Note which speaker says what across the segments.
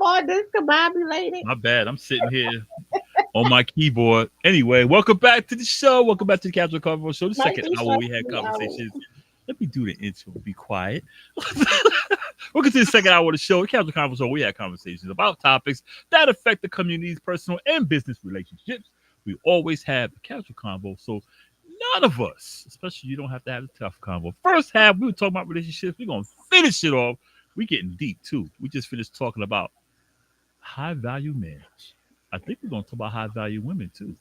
Speaker 1: all discombobulated.
Speaker 2: My bad. I'm sitting here on my keyboard. Anyway, welcome back to the show. Welcome back to the Casual Convo Show. The
Speaker 1: Might
Speaker 2: second
Speaker 1: be
Speaker 2: hour
Speaker 1: short
Speaker 2: we had
Speaker 1: 3 hours.
Speaker 2: conversations. Let me do the intro. Be quiet. Welcome to the second hour of the show. The Casual Convo Show. We had conversations about topics that affect the community's personal and business relationships. We always have a casual convo, so none of us, especially you, don't have to have a tough convo. First half, we were talking about relationships. We're gonna finish it off. We getting deep too. We just finished talking about high value men. I think we're gonna talk about high value women too.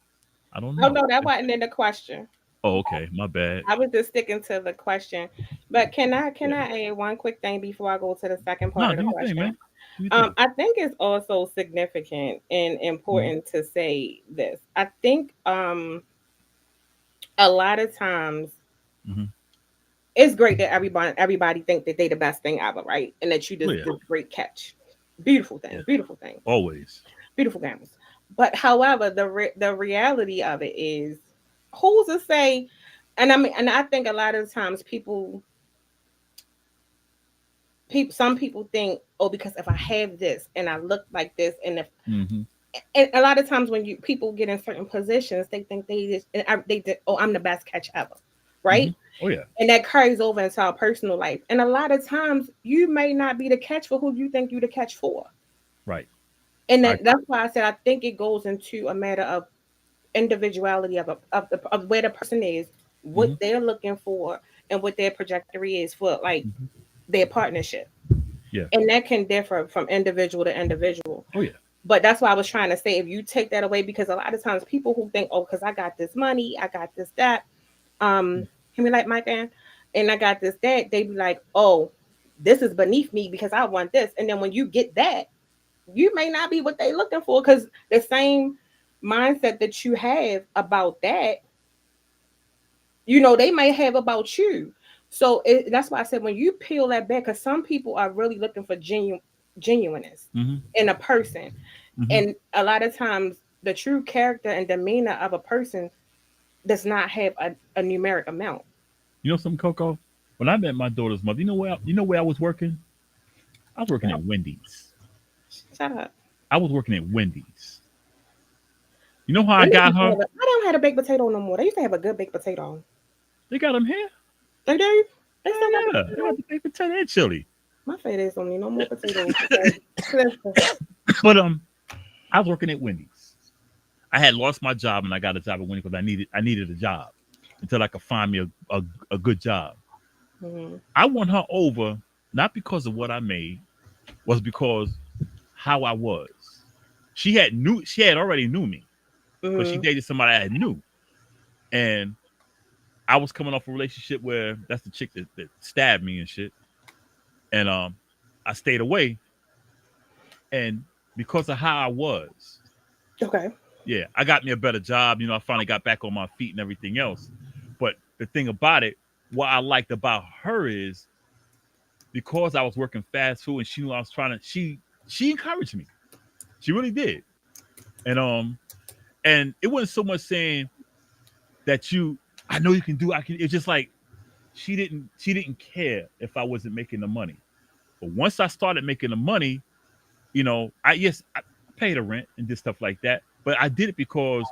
Speaker 2: I don't
Speaker 1: Oh
Speaker 2: know.
Speaker 1: no, that wasn't in the question.
Speaker 2: Oh, okay, my bad.
Speaker 1: I was just sticking to the question. But can
Speaker 2: Yeah.
Speaker 1: I add one quick thing before I go to the second part
Speaker 2: No,
Speaker 1: of
Speaker 2: do
Speaker 1: the
Speaker 2: your thing,
Speaker 1: question?
Speaker 2: man. Do your thing.
Speaker 1: I think it's also significant and
Speaker 2: Mhm.
Speaker 1: important to say this. I think a lot of times
Speaker 2: Mhm.
Speaker 1: it's great that everybody think that they the best thing ever, right? And that you
Speaker 2: Oh
Speaker 1: just
Speaker 2: yeah,
Speaker 1: this great catch. Beautiful
Speaker 2: yeah.
Speaker 1: thing, beautiful thing,
Speaker 2: Always.
Speaker 1: beautiful games. But however, the reality of it is, who's to say? And I mean, and I think a lot of times some people think, oh, because if I have this and I look like this, and if
Speaker 2: Mhm.
Speaker 1: and a lot of times when you people get in certain positions, they think they just they did, oh, I'm the best catch ever, right?
Speaker 2: Mhm. Oh yeah.
Speaker 1: And that carries over into our personal life. And a lot of times, you may not be the catch for who you think you the catch for.
Speaker 2: Right.
Speaker 1: And
Speaker 2: I.
Speaker 1: that's why I said I think it goes into a matter of individuality of where the person is, what
Speaker 2: Mhm.
Speaker 1: they're looking for, and what their trajectory is for like
Speaker 2: Mhm.
Speaker 1: their partnership.
Speaker 2: Yeah.
Speaker 1: And that can differ from individual to individual.
Speaker 2: Oh yeah.
Speaker 1: But that's why I was trying to say, if you take that away, because a lot of times people who think, oh, because I got this money, I got this that, can we like my fan, and I got this that, they be like, oh, this is beneath me because I want this. And then when you get that, you may not be what they looking for, because the same mindset that you have about that, they may have about you. So that's why I said, when you peel that back, because some people are really looking for genuineness
Speaker 2: Mhm.
Speaker 1: in a person.
Speaker 2: Mhm.
Speaker 1: And a lot of times the true character and demeanor of a person does not have a numeric amount.
Speaker 2: You know something, Coco? When I met my daughter's mother, you know where I was working? I was working
Speaker 1: No,
Speaker 2: at Wendy's.
Speaker 1: shut up.
Speaker 2: I was working at Wendy's. You know how I
Speaker 1: When
Speaker 2: got her?
Speaker 1: I don't have a baked potato no more. They used to have a good baked potato.
Speaker 2: They got them here.
Speaker 1: They do. They
Speaker 2: Hell
Speaker 1: still got
Speaker 2: yeah,
Speaker 1: baked
Speaker 2: they got
Speaker 1: potato.
Speaker 2: the baked potato and chili.
Speaker 1: My fat ass don't need no more potatoes. Okay. Listen.
Speaker 2: But I was working at Wendy's. I had lost my job and I got a job at Wendy's because I needed a job until I could find me a good job.
Speaker 1: Mhm.
Speaker 2: I won her over not because of what I made, was because how I was. She had already knew me because she
Speaker 1: Mhm.
Speaker 2: dated somebody I knew, and I was coming off a relationship where that's the chick that stabbed me and shit, and I stayed away, and because of how I was,
Speaker 1: Okay.
Speaker 2: yeah, I got me a better job. I finally got back on my feet and everything else. But the thing about it, what I liked about her is because I was working fast food and she knew I was trying to. She encouraged me. She really did, and it wasn't so much saying that I know you can do. I can. It's just like she didn't care if I wasn't making the money. But once I started making the money, I paid her rent and did stuff like that. But I did it because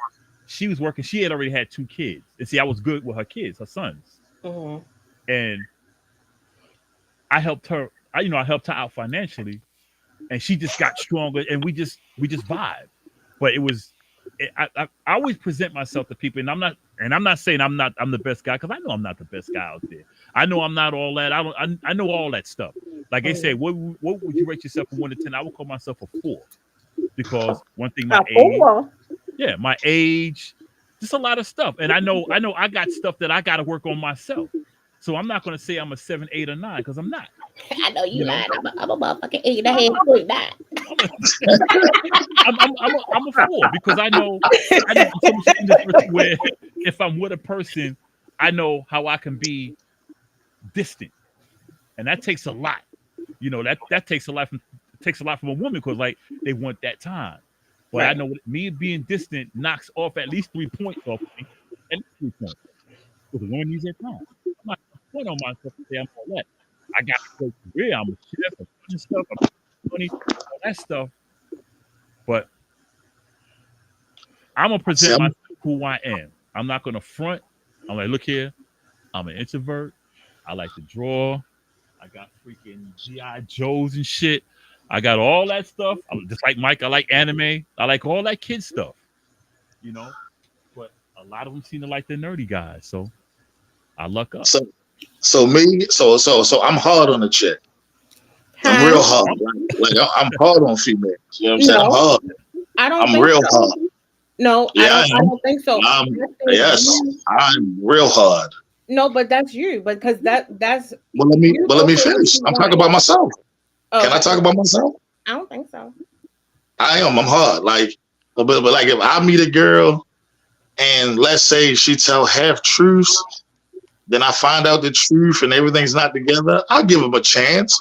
Speaker 2: she was working. She had already had two kids, and see, I was good with her kids, her sons,
Speaker 1: Mhm.
Speaker 2: and I helped her. I helped her out financially, and she just got stronger, and we just vibe. But I always present myself to people, and I'm not saying I'm the best guy because I know I'm not the best guy out there. I know I'm not all that. I know all that stuff. Like they say,
Speaker 1: Mhm.
Speaker 2: what would you rate yourself from 1 to 10? I would call myself a 4 because one thing, my
Speaker 1: A
Speaker 2: age,
Speaker 1: four.
Speaker 2: yeah, my age, just a lot of stuff, and I know I got stuff that I got to work on myself. So I'm not going to say I'm a 7, 8, or 9 because I'm not.
Speaker 1: I know you
Speaker 2: You know,
Speaker 1: lying. I'm a motherfucking eight and a
Speaker 2: I'm
Speaker 1: half
Speaker 2: I'm
Speaker 1: point nine.
Speaker 2: I'm a I'm a 4 because I know I'm so much in this earth where if I'm with a person, I know how I can be distant, and that takes a lot. That takes a lot from a woman because like they want that time. But I
Speaker 1: Right.
Speaker 2: know me being distant knocks off at least 3 points off of me. At least 3 points. Because the woman needs that time. I'm not gonna point on myself and say I'm all that. I got a great career. I'm a chef. I'm doing stuff. I'm making money. All that stuff. But I'm gonna
Speaker 3: See,
Speaker 2: present myself who I am. I'm not gonna front. I'm like, look here, I'm an introvert. I like to draw. I got freaking GI Joes and shit. I got all that stuff. I'm just like Mike. I like anime. I like all that kid stuff. You know, but a lot of them seem to like the nerdy guys. So I luck up.
Speaker 3: so so me, so I'm hard on the chick. I'm
Speaker 1: Huh?
Speaker 3: real hard. I'm hard on females. You know what I'm saying? I'm
Speaker 1: No,
Speaker 3: hard.
Speaker 1: I don't
Speaker 3: I'm
Speaker 1: think
Speaker 3: real
Speaker 1: so.
Speaker 3: hard.
Speaker 1: No, I
Speaker 3: Yeah, I
Speaker 1: don't. I
Speaker 3: am.
Speaker 1: don't think so.
Speaker 3: I'm
Speaker 1: I think
Speaker 3: yes,
Speaker 1: you.
Speaker 3: I'm real hard.
Speaker 1: No, but that's you. Because that's you
Speaker 3: But let
Speaker 1: go
Speaker 3: me
Speaker 1: for what
Speaker 3: finish.
Speaker 1: you
Speaker 3: I'm talking
Speaker 1: want.
Speaker 3: about myself. Can I
Speaker 1: Okay,
Speaker 3: talk about myself?
Speaker 1: I don't think so.
Speaker 3: I am. I'm hard. But like if I meet a girl and let's say she tell half truths, then I find out the truth and everything's not together. I'll give them a chance.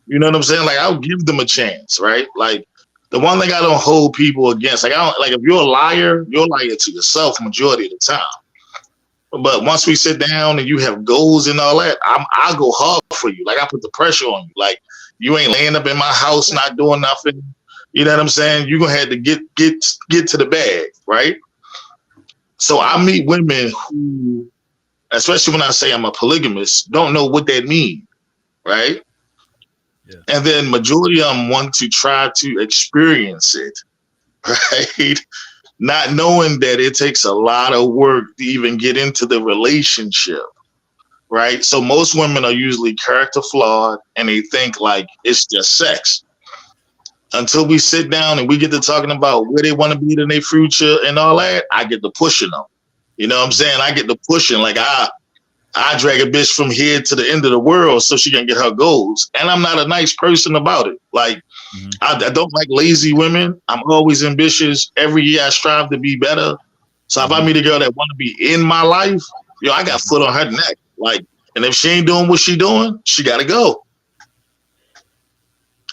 Speaker 3: You know what I'm saying? Like I'll give them a chance, right? Like the one thing I don't hold people against, like I don't like if you're a liar, you're a liar to yourself majority of the time. But once we sit down and you have goals and all that, I go hard for you. Like I put the pressure on you. Like you ain't laying up in my house not doing nothing. You know what I'm saying? You're gonna have to get to the bag, right? So I meet women who, especially when I say I'm a polygamist, don't know what that means, right?
Speaker 2: Yeah.
Speaker 3: And then majority of them want to try to experience it, right? Not knowing that it takes a lot of work to even get into the relationship, right? So most women are usually character flawed and they think like it's just sex. Until we sit down and we get to talking about where they want to be in their future and all that, I get to pushing them. You know what I'm saying? I get to pushing like I drag a bitch from here to the end of the world so she can get her goals. And I'm not a nice person about it. Like
Speaker 2: Mm-hmm.
Speaker 3: I don't like lazy women. I'm always ambitious. Every year I strive to be better. So if I
Speaker 2: Mm-hmm.
Speaker 3: meet a girl that want to be in my life, yo, I got foot on her neck. Like, and if she ain't doing what she doing, she got to go.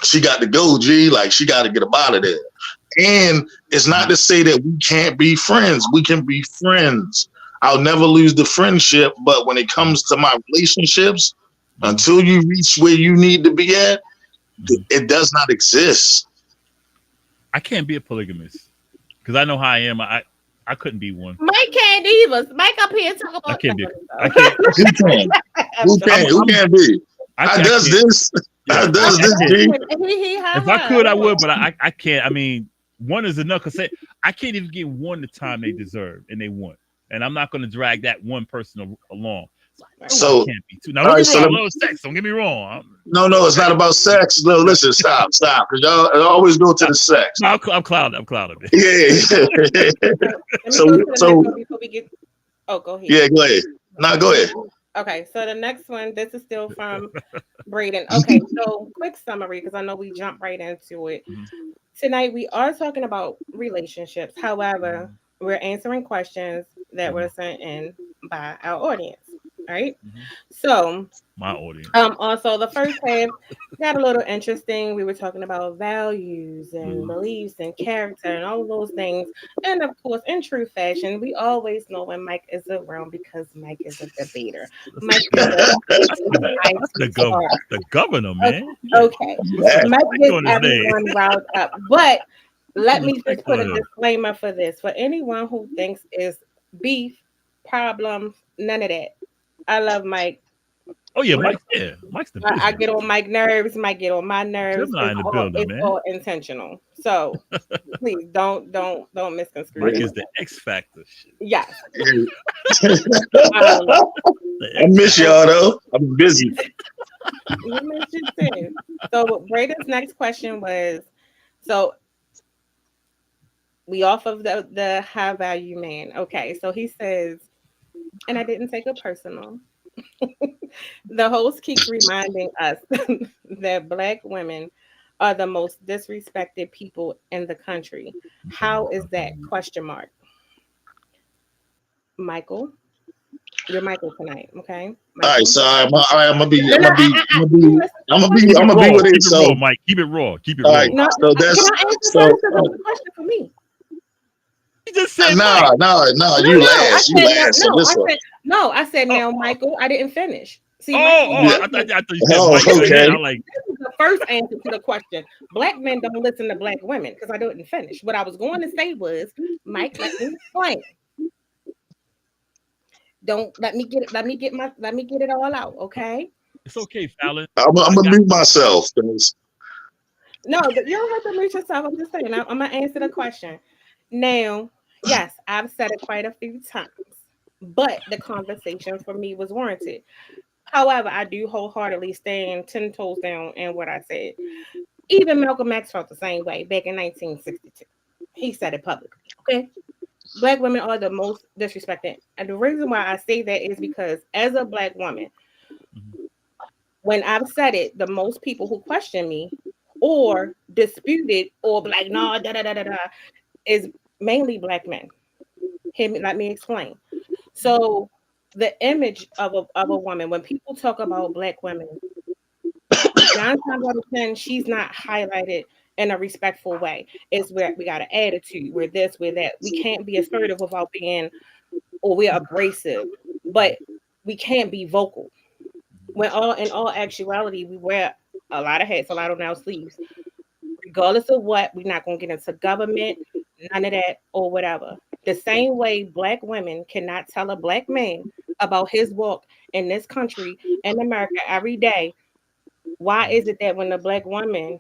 Speaker 3: She got to go, G. Like she got to get up out of there. And it's not to say that we can't be friends. We can be friends. I'll never lose the friendship. But when it comes to my relationships,
Speaker 2: Mm-hmm.
Speaker 3: until you reach where you need to be at,
Speaker 2: Mm-hmm.
Speaker 3: it does not exist.
Speaker 2: I can't be a polygamist because I know how I am. I couldn't be one.
Speaker 1: Mike can't either. Mike up here talk
Speaker 2: I
Speaker 1: about.
Speaker 2: can't be. I can't.
Speaker 3: Who can?
Speaker 1: I'm
Speaker 3: Who
Speaker 1: joking.
Speaker 3: can? Who can be? I
Speaker 2: I
Speaker 3: does
Speaker 2: can't.
Speaker 3: this. I
Speaker 2: Yeah.
Speaker 3: does this, G.
Speaker 1: He have
Speaker 2: If I could, I would,
Speaker 1: her.
Speaker 2: but I can't. I mean, one is enough because I can't even give one the time they deserve and they want. And I'm not going to drag that one person along. So I know I
Speaker 3: So,
Speaker 2: can't be too. Now,
Speaker 3: all
Speaker 2: don't
Speaker 3: right.
Speaker 2: get me
Speaker 3: So,
Speaker 2: wrong. I love sex. Don't get me wrong.
Speaker 3: no, it's not about sex. No, listen, stop. Because y'all always go to the sex.
Speaker 2: I'm clouded. I'm clouded. Man.
Speaker 3: Yeah.
Speaker 1: Let me
Speaker 3: so,
Speaker 1: go to the next
Speaker 3: so
Speaker 1: one before we get. Oh, go ahead.
Speaker 3: yeah, go ahead. Nah, go ahead.
Speaker 1: Okay, so the next one, this is still from Braden. Okay, so quick summary because I know we jump right into it.
Speaker 2: Mhm.
Speaker 1: Tonight we are talking about relationships. However,
Speaker 2: Mhm.
Speaker 1: we're answering questions that were
Speaker 2: Mhm.
Speaker 1: sent in by our audience. All right.
Speaker 2: Mhm.
Speaker 1: So
Speaker 2: My audience.
Speaker 1: also the first half got a little interesting. We were talking about values and
Speaker 2: Mhm.
Speaker 1: beliefs and character and all of those things. And of course, in true fashion, we always know when Mike is around because Mike is a debater. Mike is a
Speaker 2: That's the
Speaker 1: fighter.
Speaker 2: that's the governor, man. Yeah.
Speaker 1: Okay.
Speaker 2: Put some
Speaker 1: Mike
Speaker 2: respect
Speaker 1: gets
Speaker 2: on his name.
Speaker 1: everyone riled up. But
Speaker 2: Put
Speaker 1: let
Speaker 2: some
Speaker 1: me just
Speaker 2: respect
Speaker 1: put a
Speaker 2: on him.
Speaker 1: disclaimer for this. For anyone who thinks it's beef, problems, none of that. I love Mike.
Speaker 2: Oh yeah,
Speaker 1: Mike,
Speaker 2: Mike's the
Speaker 1: I
Speaker 2: business.
Speaker 1: get on Mike nerves. Mike get on my nerves.
Speaker 2: Gemini in the building,
Speaker 1: It's
Speaker 2: man.
Speaker 1: all intentional. So please don't misconstrue
Speaker 2: Mike
Speaker 1: it.
Speaker 2: is the X Factor. Shit.
Speaker 1: Yes.
Speaker 3: I
Speaker 1: Um,
Speaker 2: The X
Speaker 3: miss
Speaker 2: Factor.
Speaker 1: so
Speaker 3: y'all though. I'm busy.
Speaker 1: you mentioned too. So Braden's next question was so we off of the high value man. Okay, so he says, and I didn't take it personal. The host keeps reminding us that Black women are the most disrespected people in the country. How is that? Question mark. Michael, you're Michael tonight. Okay,
Speaker 3: All right,
Speaker 1: Michael.
Speaker 3: so I'm gonna be,
Speaker 1: No,
Speaker 3: I'm
Speaker 1: no,
Speaker 3: gonna be, I'm gonna
Speaker 1: can you
Speaker 3: be,
Speaker 1: listen to the
Speaker 2: Keep
Speaker 3: I'm
Speaker 2: it
Speaker 1: question?
Speaker 3: gonna be
Speaker 2: raw.
Speaker 3: with it.
Speaker 2: Keep it
Speaker 3: So,
Speaker 2: raw, Mike. Keep it raw. Keep it
Speaker 3: all right,
Speaker 2: raw.
Speaker 1: No,
Speaker 3: so
Speaker 1: can
Speaker 3: that's
Speaker 1: I answer
Speaker 3: so.
Speaker 1: first? Because it's a question for me.
Speaker 2: He just said Mike.
Speaker 3: No,
Speaker 1: No,
Speaker 3: you
Speaker 1: no. I
Speaker 3: last, you
Speaker 1: said no,
Speaker 3: last. So
Speaker 1: no. I
Speaker 3: listen.
Speaker 1: said no. I said
Speaker 2: Oh,
Speaker 1: now, Michael. I didn't finish. See,
Speaker 2: oh,
Speaker 1: Michael,
Speaker 2: oh!
Speaker 3: Yeah.
Speaker 1: this
Speaker 2: I
Speaker 1: is
Speaker 2: thought you said
Speaker 3: Oh,
Speaker 2: Mike
Speaker 1: this
Speaker 2: in
Speaker 1: is
Speaker 2: the head.
Speaker 3: okay.
Speaker 2: I'm like,
Speaker 1: this is a First answer to the question. Black men don't listen to black women because I didn't finish. What I was going to say was, Mike, let me explain. Don't let me get it all out, okay?
Speaker 2: It's okay, Fallon.
Speaker 3: I'm
Speaker 2: I
Speaker 3: gonna
Speaker 2: got
Speaker 3: mute myself. 'Cause
Speaker 1: No, you don't have to mute yourself. I'm just saying. I'm gonna answer the question. Now, yes, I've said it quite a few times, but the conversation for me was warranted. However, I do wholeheartedly stand 10 toes down in what I said. Even Malcolm X felt the same way back in 1962. He said it publicly. Okay, black women are the most disrespected, and the reason why I say that is because as a black woman,
Speaker 2: mhm.
Speaker 1: when I've said it, the most people who question me or dispute it or be like, no, da da da da da, is mainly black men. Let me explain. So the image of a woman, when people talk about black women, 9 times out of 10, she's not highlighted in a respectful way. It's where we got an attitude, we're this, we're that. We can't be assertive without being, or we're abrasive, but we can't be vocal. When all in all actuality, we wear a lot of hats, a lot on our sleeves. Regardless of what, we're not gonna get into government, none of that, or whatever. The same way black women cannot tell a black man about his walk in this country in America every day. Why is it that when a black woman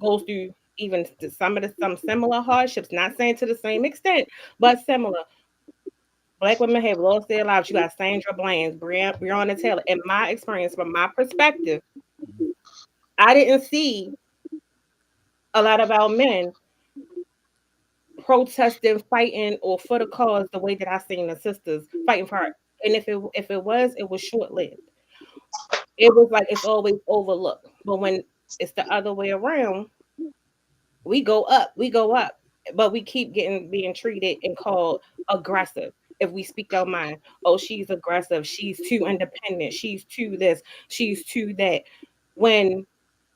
Speaker 1: goes through even some similar hardships, not saying to the same extent, but similar, black women have lost their lives. You got Sandra Bland, Breonna Taylor. In my experience, from my perspective, I didn't see a lot of our men protesting, fighting, or for the cause the way that I seen the sisters fighting for it. And it was short lived. It was like it's always overlooked. But when it's the other way around, we go up, but we keep getting being treated and called aggressive. If we speak our mind, oh, she's aggressive, she's too independent, she's too this, she's too that. When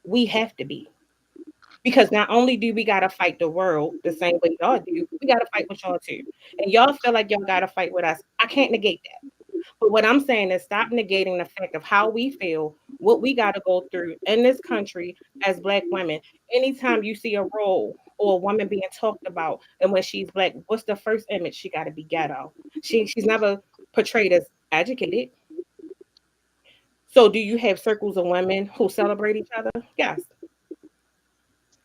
Speaker 1: we have to be, because not only do we gotta fight the world the same way y'all do, we gotta fight with y'all too. And y'all feel like y'all gotta fight with us. I can't negate that. But what I'm saying is stop negating the fact of how we feel, what we gotta go through in this country as black women. Anytime you see a role or a woman being talked about, and when she's black, what's the first image? She gotta be ghetto. She's never portrayed as educated. So do you have circles of women who celebrate each other? Yes.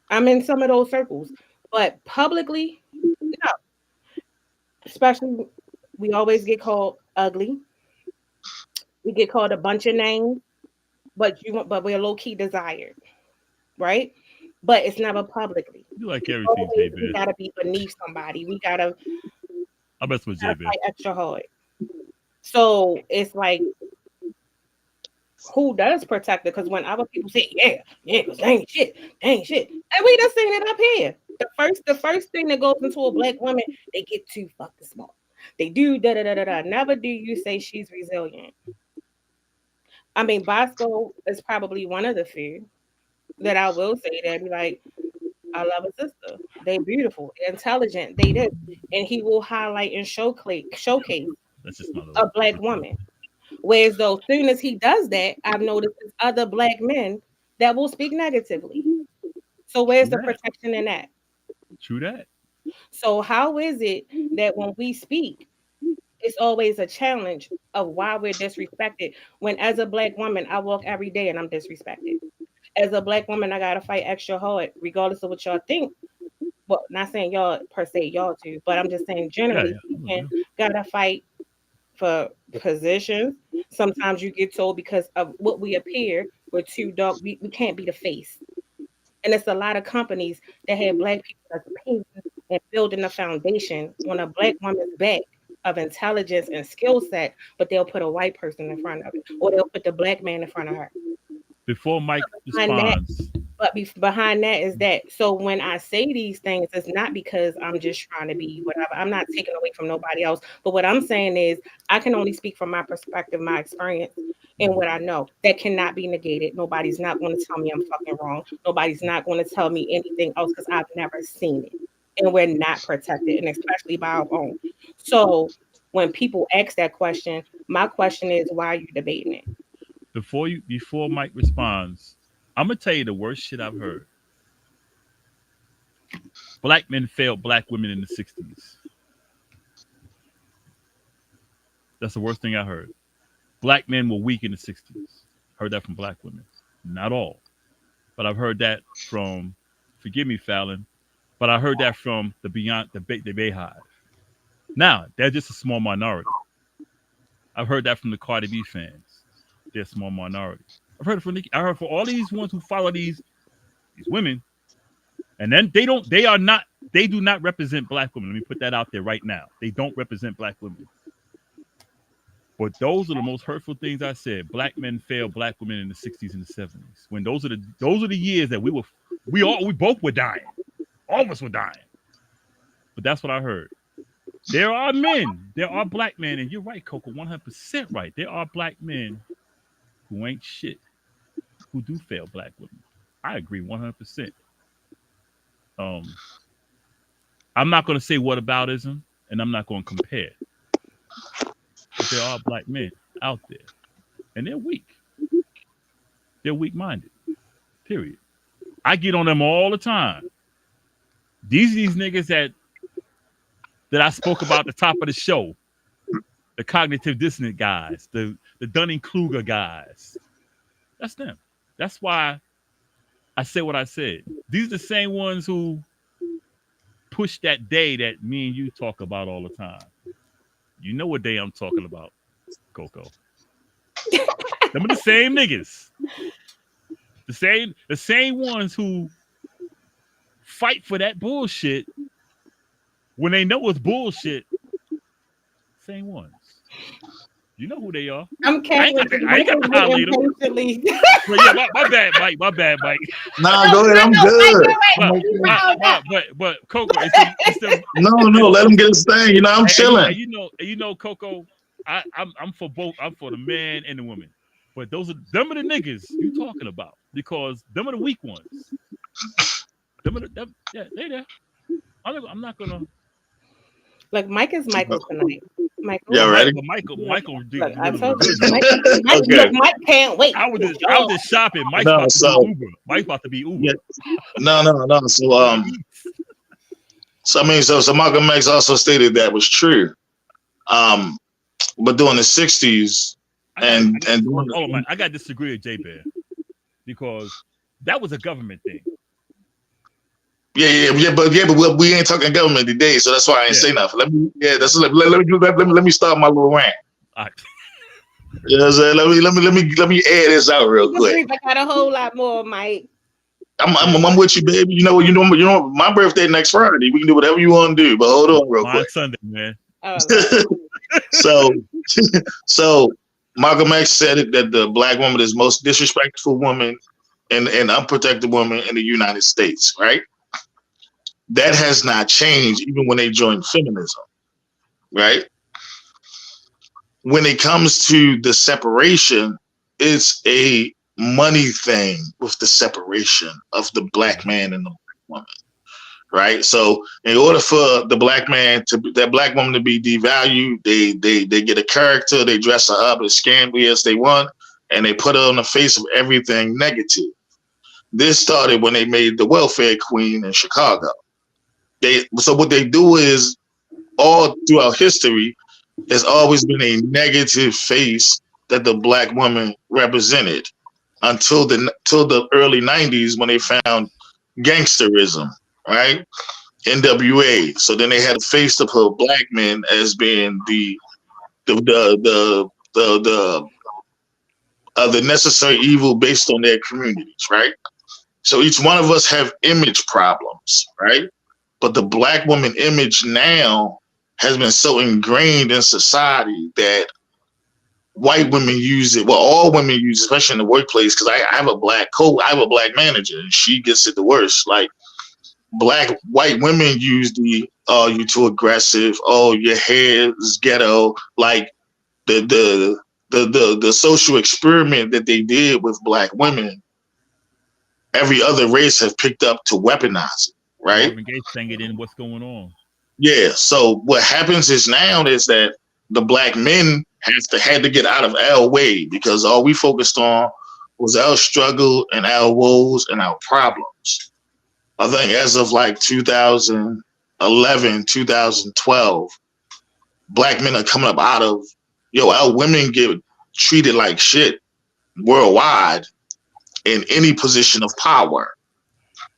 Speaker 1: I'm in some of those circles. But publicly, no. Especially, we always get called ugly. We get called a bunch of names, but we're low key desired, right? But it's never publicly.
Speaker 2: You like everything, J
Speaker 1: Always we
Speaker 2: Bear.
Speaker 1: gotta be beneath somebody.
Speaker 2: I mess with J
Speaker 1: Gotta
Speaker 2: Bear.
Speaker 1: fight extra hard. So it's like, who does protect it? Because when other people say, yeah, yeah, because they ain't shit. And we just seen it up here. The first thing that goes into a black woman, they get too fucking smart. They do da da da da da. Never do you say she's resilient. I mean, Bosco is probably one of the few that I will say that be like, I love a sister. They beautiful, they intelligent, they this. And he will highlight and showcase
Speaker 2: That's just my
Speaker 1: a
Speaker 2: little.
Speaker 1: black woman. Whereas though soon as he does that, I've noticed there's other black men that will speak negatively. So where's
Speaker 2: True
Speaker 1: the
Speaker 2: that.
Speaker 1: protection in that?
Speaker 2: True that.
Speaker 1: So how is it that when we speak, it's always a challenge of why we're disrespected when as a black woman I walk every day and I'm disrespected. As a black woman, I gotta fight extra hard, regardless of what y'all think. Well, not saying y'all per se y'all do, but I'm just saying
Speaker 2: Yeah,
Speaker 1: generally
Speaker 2: yeah. I'm with
Speaker 1: speaking,
Speaker 2: you.
Speaker 1: gotta fight for positions. Sometimes you get told because of what we appear, we're too dark, we can't be the face. And it's a lot of companies that have black people that's paying and building a foundation on a black woman's back of intelligence and skill set, but they'll put a white person in front of it, or they'll put the black man in front of her.
Speaker 2: Before Mike
Speaker 1: Behind that
Speaker 2: responds,
Speaker 1: But behind that is that. So when I say these things, it's not because I'm just trying to be whatever. I'm not taking away from nobody else. But what I'm saying is, I can only speak from my perspective, my experience, and what I know. That cannot be negated. Nobody's not going to tell me I'm fucking wrong. Nobody's not going to tell me anything else because I've never seen it. And we're not protected, and especially by our own. So when people ask that question, my question is, why are you debating it?
Speaker 2: before Mike responds, I'm gonna tell you the worst shit I've heard. Black men failed black women in the '60s. That's the worst thing I heard. Black men were weak in the '60s. Heard that from black women. Not all, but I've heard that from. Forgive me, Fallon, but I heard that from the Beyond the Bayhive. Now they're just a small minority. I've heard that from the Cardi B fans. They're a small minority. I've heard it from Nicki. I heard from all these ones who follow these women, and then they don't. They are not. They do not represent black women. Let me put that out there right now. They don't represent black women. But those are the most hurtful things I said. Black men failed black women in the '60s and the '70s. When those are the years that we both were dying. All of us were dying. But that's what I heard. There are men, there are black men, and you're right, Coco, 100% right. There are black men who ain't shit, who do fail black women. I agree 100%. Um, I'm not going to say whataboutism, and I'm not going to compare. But there are black men out there, and they're weak. They're weak-minded. Period. I get on them all the time. These niggas that I spoke about at the top of the show, the cognitive dissonant guys, the Dunning-Kruger guys. That's them. That's why I said what I said. These are the same ones who push that day that me and you talk about all the time. You know what day I'm talking about, Coco. Them are the same niggas. The same ones who fight for that bullshit when they know it's bullshit. Same ones. You know who they are.
Speaker 1: I'm
Speaker 2: I ain't got to highlight them. But yeah, my bad, Mike. My bad, Mike.
Speaker 3: Nah, go ahead. I'm good.
Speaker 2: But Coco, it's the
Speaker 3: No, let him get his thing. You know, I'm chilling.
Speaker 2: And you know, Coco, I'm for both. I'm for the man and the woman. But them are the niggas you talking about because them are the weak ones. Yeah, they there. I'm not gonna.
Speaker 1: Look, Mike is Michael tonight. Michael.
Speaker 3: Yeah, ready?
Speaker 2: Michael.
Speaker 1: Look, I told you,
Speaker 2: Mike,
Speaker 3: Okay.
Speaker 1: Mike can't wait.
Speaker 2: I was just shopping. Mike's
Speaker 3: No,
Speaker 2: about to
Speaker 3: so-
Speaker 2: be Uber. Mike's about to be Uber.
Speaker 3: Yeah. No. So Malcolm X also stated that was true. But during the '60s
Speaker 2: I got to disagree with J Bear because that was a government thing.
Speaker 3: but we ain't talking government today, so that's why I ain't say nothing. Let me start my little rant.
Speaker 2: All right.
Speaker 3: You know what I'm saying? Let me add this out real quick.
Speaker 1: I got a whole lot more, Mike.
Speaker 3: I'm with you, baby. You know, my birthday next Friday. We can do whatever you want to do, but hold on real quick.
Speaker 2: Sunday, man.
Speaker 1: Oh,
Speaker 3: So Malcolm X said it that the black woman is the most disrespectful woman and unprotected woman in the United States, right? That has not changed even when they joined feminism, right? When it comes to the separation, it's a money thing with the separation of the black man and the black woman, right? So in order for the black man that black woman to be devalued, they get a character, they dress her up as scantily as they want, and they put her on the face of everything negative. This started when they made the welfare queen in Chicago. So what they do is all throughout history, there's always been a negative face that the black woman represented until the early '90s when they found gangsterism, right? NWA. So then they had a face to put black men as being the necessary evil based on their communities, right? So each one of us have image problems, right? But the black woman image now has been so ingrained in society that white women use it. Well, all women use it, especially in the workplace, because I have a black manager, and she gets it the worst. Like white women use the "oh, you too aggressive," "oh, your hair is ghetto," like the social experiment that they did with black women. Every other race have picked up to weaponize it, right?
Speaker 2: Marvin Gaye sang it in What's Going On.
Speaker 3: Yeah. So what happens is now is that the black men had to get out of our way because all we focused on was our struggle and our woes and our problems. I think as of like 2011, 2012, black men are coming up out of, our women get treated like shit worldwide in any position of power,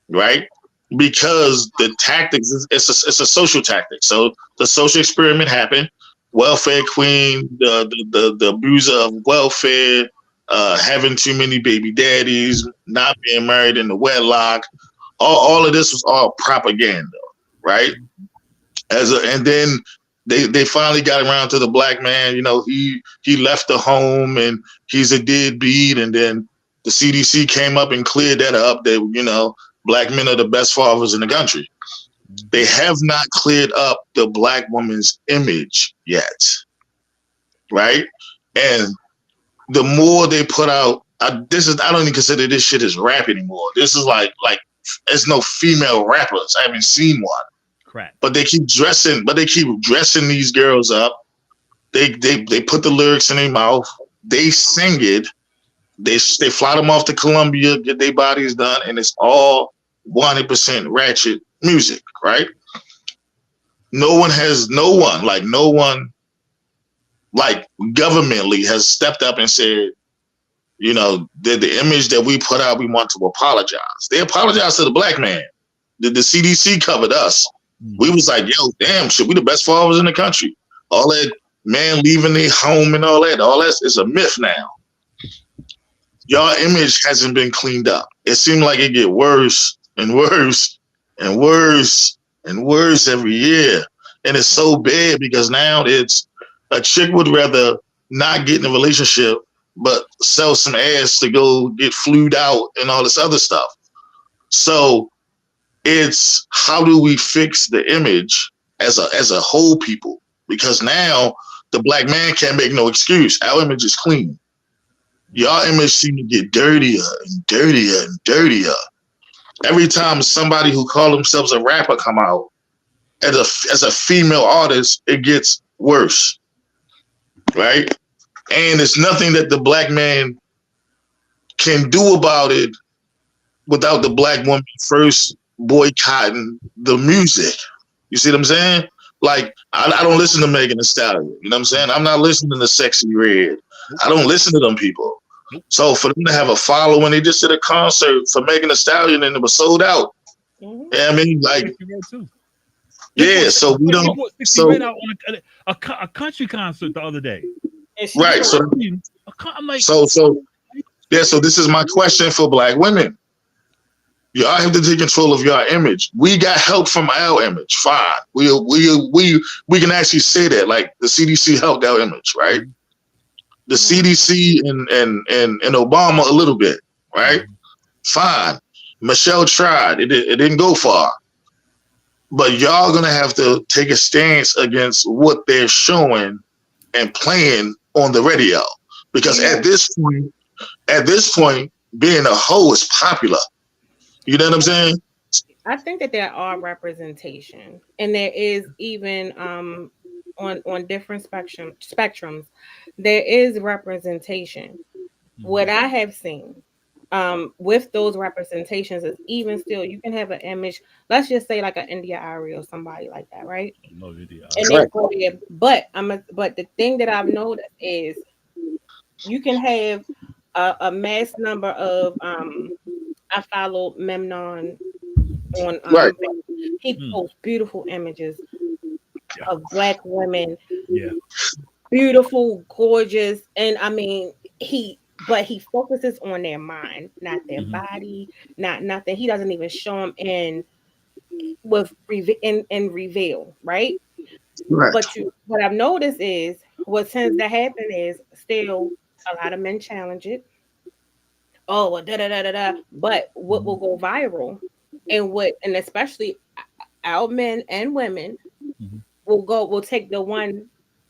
Speaker 3: right? Because the tactics, it's a social tactic. So the social experiment happened. Welfare queen, the abuser of welfare, having too many baby daddies, not being married in the wedlock. All of this was all propaganda, right? And then they finally got around to the black man. He left the home and he's a deadbeat. And then the CDC came up and cleared that up. That black men are the best fathers in the country. They have not cleared up the black woman's image yet, right? And the more they put out, I don't even consider this shit as rap anymore. This is like there's no female rappers. I haven't seen one.
Speaker 2: Crap.
Speaker 3: But they keep dressing these girls up. They put the lyrics in their mouth. They sing it. They fly them off to Columbia, get their bodies done, and it's all 100% ratchet music, right? No one like governmentally has stepped up and said, the image that we put out, we want to apologize. They apologized to the black man. The CDC covered us. We was like, yo, damn, shit, we the best fathers in the country. All that man leaving their home and all that is a myth now. Y'all image hasn't been cleaned up. It seemed like it get worse and worse and worse and worse every year. And it's so bad because now it's a chick would rather not get in a relationship but sell some ass to go get flued out and all this other stuff. So it's how do we fix the image as a whole people? Because now the black man can't make no excuse. Our image is clean. Y'all image seem to get dirtier and dirtier and dirtier. Every time somebody who call themselves a rapper come out as a female artist, it gets worse, right? And it's nothing that the black man can do about it without the black woman first boycotting the music. You see what I'm saying? Like, I don't listen to Megan Thee Stallion. You know what I'm saying? I'm not listening to Sexy Red. I don't listen to them people. So for them to have a following, they just did a concert for Megan Thee Stallion and it was sold out.
Speaker 1: Mm-hmm.
Speaker 3: Yeah, I mean, like, yeah. So we don't. So
Speaker 2: out on a country concert the other day.
Speaker 3: Right. So
Speaker 2: I'm like,
Speaker 3: so yeah. So this is my question for black women. Y'all have to take control of your image. We got help from our image. Fine. We can actually say that. Like the CDC helped our image, right? The CDC and Obama a little bit, right? Fine. Michelle tried. It didn't go far. But y'all gonna have to take a stance against what they're showing and playing on the radio. Because at this point, being a hoe is popular. You know what I'm saying?
Speaker 1: I think that there are representation, and there is even on different spectrums, there is representation. What I have seen with those representations is even still you can have an image. Let's just say like an India Ari or somebody like that, right?
Speaker 2: No idea.
Speaker 1: And they go there, but the thing that I've noticed is you can have a mass number of I follow Memnon on
Speaker 3: Right.
Speaker 1: he posts beautiful images of black women,
Speaker 2: Yeah.
Speaker 1: beautiful, gorgeous, and I mean he focuses on their mind, not their body, not nothing. He doesn't even show them in reveal, right?
Speaker 3: Right.
Speaker 1: But what I've noticed is what tends to happen is still a lot of men challenge it. Oh, well, da da da da da. But what will go viral, and especially our men and women will take the one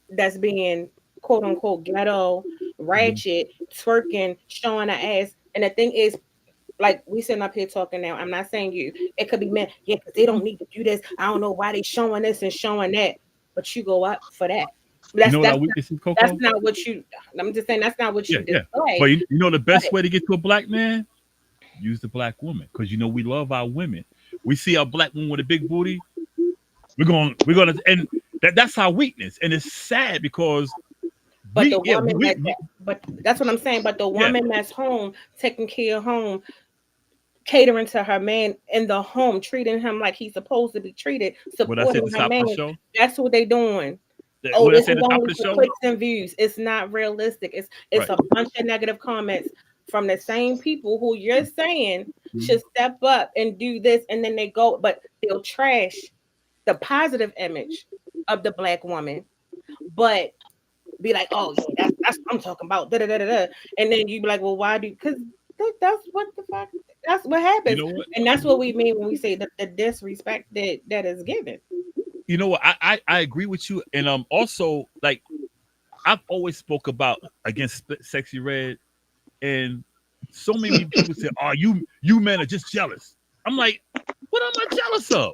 Speaker 1: that's being quote unquote ghetto, ratchet, twerking, showing her ass. And the thing is, like we sitting up here talking now, I'm not saying you. It could be men, yeah, because they don't need to do this. I don't know why they showing this and showing that, but you go up for that.
Speaker 2: You
Speaker 1: That's
Speaker 2: know what our
Speaker 1: that's
Speaker 2: weakness is,
Speaker 1: that's
Speaker 2: Coco?
Speaker 1: not what you. I'm just saying that's not what
Speaker 2: Yeah,
Speaker 1: you
Speaker 2: yeah.
Speaker 1: display.
Speaker 2: But you know the
Speaker 1: But
Speaker 2: best way to get to a black man? Use the black woman. Because you know we love our women. We see our black woman with a big booty, we're gonna and that's our weakness. And it's sad because
Speaker 1: but the
Speaker 2: we yeah,
Speaker 1: woman but that's what I'm saying. But the
Speaker 2: yeah.
Speaker 1: woman that's home, taking care of home, catering to her man in the home, treating him like he's supposed to be treated,
Speaker 2: What I said
Speaker 1: supporting
Speaker 2: at the
Speaker 1: her
Speaker 2: top of
Speaker 1: man.
Speaker 2: the show.
Speaker 1: That's what they doing. Oh,
Speaker 2: What I
Speaker 1: this
Speaker 2: said
Speaker 1: is
Speaker 2: at the top of
Speaker 1: only
Speaker 2: the
Speaker 1: for
Speaker 2: show.
Speaker 1: clicks and views. It's not realistic. It's
Speaker 2: Right.
Speaker 1: a bunch of negative comments from the same people who you're saying
Speaker 2: Mhm.
Speaker 1: should step up and do this, and then they go, but they'll trash the positive image of the black woman, but be like, oh yeah, that's what I'm talking about. Da, da, da, da, da. And then you be like, well, why do? Because that's what the fuck. That's what
Speaker 2: You
Speaker 1: happens,
Speaker 2: know what?
Speaker 1: and that's what we mean when we say the disrespect that is given.
Speaker 2: You know what? I agree with you. And also like I've always spoke about against sexy red, and so many people say, "Oh, you men are just jealous." I'm like, what am I jealous of?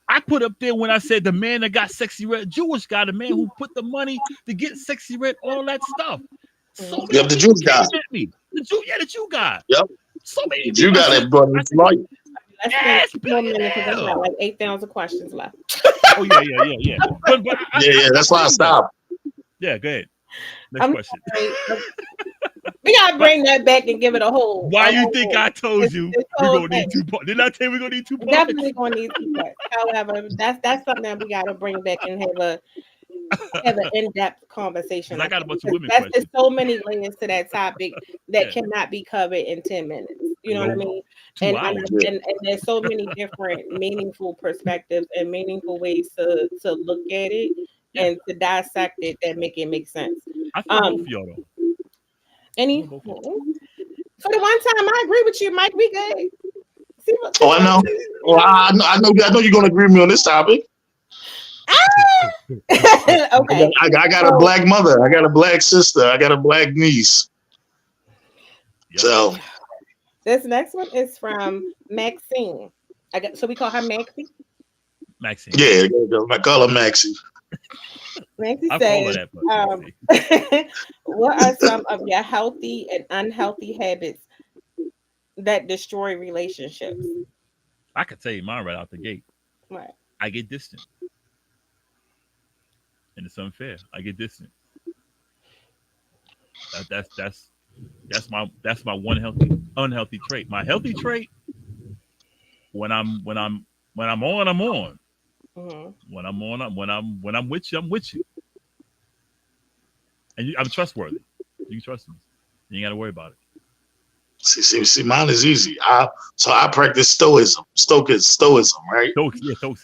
Speaker 2: I put up there when I said the man that got sexy red, Jewish guy, the man who put the money to get sexy red, all that stuff. So
Speaker 1: Mhm.
Speaker 2: many
Speaker 3: Yep, the
Speaker 2: people
Speaker 3: Jews
Speaker 2: came
Speaker 3: guy.
Speaker 2: at me. The Jew, yeah, the Jew guy.
Speaker 3: Yep,
Speaker 2: So
Speaker 3: the
Speaker 2: many
Speaker 3: Jew
Speaker 2: people.
Speaker 3: guy that brought
Speaker 2: I
Speaker 3: him to
Speaker 2: said,
Speaker 3: life.
Speaker 1: Let's spend
Speaker 2: yes,
Speaker 1: 2 more minutes because I got
Speaker 2: yeah.
Speaker 1: like 8,000 questions left.
Speaker 2: Oh yeah, yeah, yeah, yeah. But
Speaker 3: Yeah, yeah,
Speaker 2: I
Speaker 3: that's why I
Speaker 2: feel you though.
Speaker 3: stopped.
Speaker 2: Yeah, go ahead. Next
Speaker 1: I'm
Speaker 2: question.
Speaker 1: sorry. We gotta
Speaker 2: But
Speaker 1: bring that back and give it
Speaker 2: why
Speaker 1: a
Speaker 2: you think
Speaker 1: whole
Speaker 2: I told you
Speaker 1: this
Speaker 2: we're
Speaker 1: whole
Speaker 2: gonna need
Speaker 1: thing.
Speaker 2: two parts? Didn't I tell you we're gonna need two parts?
Speaker 1: Definitely gonna need 2 parts. However, that's something that we gotta bring back and have an in-depth conversation
Speaker 2: Because I
Speaker 1: on
Speaker 2: got a
Speaker 1: that
Speaker 2: bunch of
Speaker 1: because
Speaker 2: women
Speaker 1: that's there's
Speaker 2: questions.
Speaker 1: so many layers to that topic that
Speaker 2: Yeah.
Speaker 1: cannot be covered in 10 minutes. You know what I
Speaker 2: No,
Speaker 1: mean?
Speaker 2: two
Speaker 1: And
Speaker 2: hours.
Speaker 3: Yeah.
Speaker 1: and there's so many different meaningful perspectives and meaningful ways to look at it
Speaker 2: Yeah.
Speaker 1: and to dissect it that make it make sense.
Speaker 2: I feel both of
Speaker 1: Um,
Speaker 2: y'all though. I
Speaker 1: any
Speaker 2: feel both of y'all.
Speaker 1: for the one time I agree with you, Mike. We good. See
Speaker 3: Oh, I
Speaker 1: what
Speaker 3: know. Oh, I know you're gonna agree with me on this topic.
Speaker 1: okay.
Speaker 3: I got a
Speaker 1: So
Speaker 3: black mother. I got a black sister. I got a black niece.
Speaker 2: Yep.
Speaker 3: So
Speaker 1: this next one is from Maxine. So we call her Maxie.
Speaker 2: Maxine.
Speaker 3: yeah, I call her Maxie.
Speaker 1: Maxie
Speaker 2: I call her
Speaker 1: says,
Speaker 2: that, but
Speaker 1: um,
Speaker 2: Maxine.
Speaker 1: what are some of your healthy and unhealthy habits that destroy relationships?
Speaker 2: I could tell you mine right out the gate.
Speaker 1: Right.
Speaker 2: I get distant, and it's unfair. I get distant. That's my one healthy unhealthy trait. My healthy trait when I'm on, I'm on.
Speaker 1: Hmm.
Speaker 2: When I'm on, when I'm with you, I'm with you. And I'm trustworthy. You can trust me. You ain't got to worry about it.
Speaker 3: See, mine is easy. I practice stoicism, right?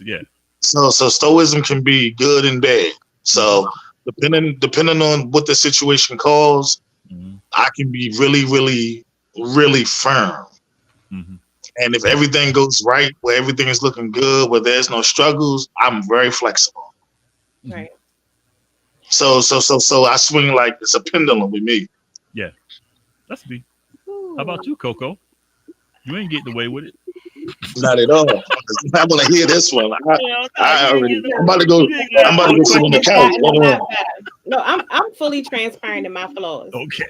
Speaker 2: Yeah.
Speaker 3: So stoicism can be good and bad.
Speaker 2: Hmm.
Speaker 3: So depending on what the situation calls,
Speaker 2: Hmm.
Speaker 3: I can be really, really, really firm.
Speaker 2: Hmm.
Speaker 3: And if everything goes right, where everything is looking good, where there's no struggles, I'm very flexible.
Speaker 2: Hmm.
Speaker 1: Right.
Speaker 3: So I swing like it's a pendulum with me.
Speaker 2: Yeah, that's me. How
Speaker 1: Ooh.
Speaker 2: about you, Coco? You ain't getting away with it.
Speaker 3: Not at all. I'm gonna hear this one.
Speaker 2: Yeah, no,
Speaker 3: I
Speaker 2: you ain't
Speaker 3: already.
Speaker 2: getting.
Speaker 3: I'm
Speaker 1: No,
Speaker 3: about to go.
Speaker 2: You ain't gonna
Speaker 3: I'm
Speaker 2: answer
Speaker 3: about to
Speaker 2: all
Speaker 3: go
Speaker 2: the
Speaker 3: sit on the
Speaker 2: questions.
Speaker 1: it's
Speaker 3: couch.
Speaker 1: gotten a
Speaker 3: Hold
Speaker 1: lot
Speaker 3: on.
Speaker 1: better. No, I'm fully transparent in my flaws.
Speaker 2: Okay.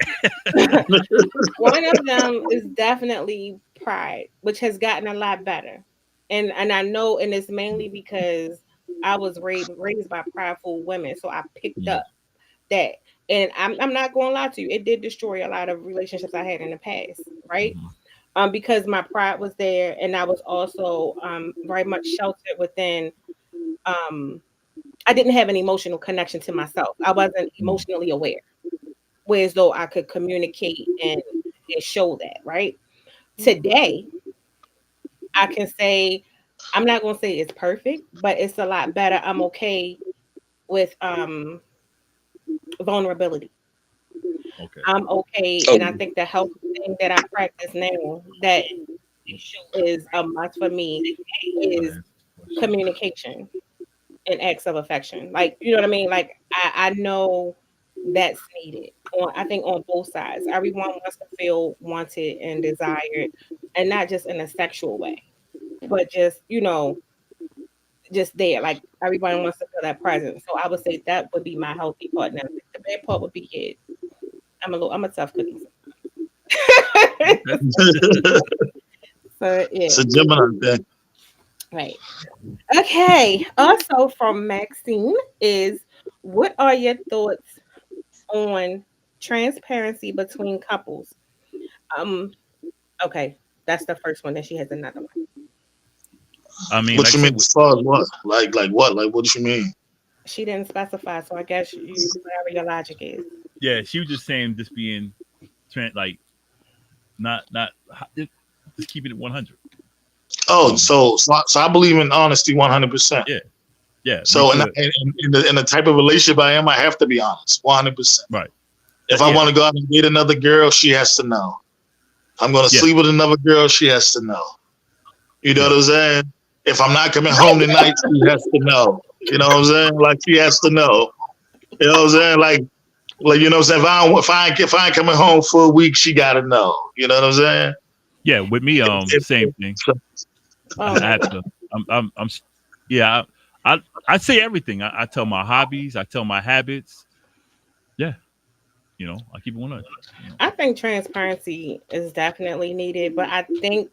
Speaker 1: One of them is definitely pride, which has gotten a lot better. And I know, and it's mainly because I was raised by prideful women, so I picked
Speaker 2: Mm,
Speaker 1: up that. And I'm not going to lie to you, it did destroy a lot of relationships I had in the past, right?
Speaker 2: mhm,
Speaker 1: Because my pride was there, and I was also very much sheltered within. Um, I didn't have an emotional connection to myself. I wasn't
Speaker 2: mm,
Speaker 1: emotionally aware, whereas though I could communicate and show that, right? Today, I can say I'm not gonna say it's perfect, but it's a lot better. I'm okay with vulnerability.
Speaker 2: okay.
Speaker 1: I'm okay,
Speaker 3: Oh,
Speaker 1: and I think the healthy thing that I practice now that is a must for me
Speaker 2: Go
Speaker 1: is
Speaker 2: ahead. Question.
Speaker 1: communication and acts of affection. Like, you know what I mean? Like I know that's needed. I think on both sides. Everyone wants to feel wanted and desired, and not just in a sexual way, but just, just there. Like everybody wants to feel that presence. So I would say that would be my healthy part. Now the bad part would be it. I'm a tough cookie.
Speaker 2: Okay.
Speaker 1: So yeah,
Speaker 3: It's a Gemini thing.
Speaker 1: right. Okay. Also from Maxine is, what are your thoughts on transparency between couples? Um, okay, that's the first one. Then she has another one.
Speaker 2: I mean,
Speaker 3: What
Speaker 2: like I
Speaker 3: you
Speaker 2: said,
Speaker 3: mean as far as what? Like what? Like what do you mean?
Speaker 1: She didn't specify, so I guess you whatever your logic is.
Speaker 2: yeah, she was just saying just being like not just keeping it 100.
Speaker 3: Oh,
Speaker 2: Um,
Speaker 3: so I believe in honesty 100%.
Speaker 2: yeah, yeah, make
Speaker 3: So
Speaker 2: sure.
Speaker 3: in the type of relationship I am, I have to be honest 100%.
Speaker 2: Right.
Speaker 3: If I
Speaker 2: Yeah,
Speaker 3: want to go out and date another girl, she has to know. If I'm going to
Speaker 2: yeah,
Speaker 3: sleep with another girl, she has to know. You know
Speaker 2: yeah.
Speaker 3: what I'm saying? If I'm not coming home tonight, she has to know. You know what I'm saying? Like she has to know. You know what I'm saying? Like you know what I'm saying? If I ain't coming home for a week, she gotta know. You know what I'm saying?
Speaker 2: Yeah, with me, same thing.
Speaker 3: If-
Speaker 1: Oh
Speaker 2: I
Speaker 1: my
Speaker 2: have
Speaker 1: god.
Speaker 2: to. I'm. Yeah, I say everything. I tell my hobbies. I tell my habits. Yeah, I keep it 100.
Speaker 1: I think transparency is definitely needed, but I think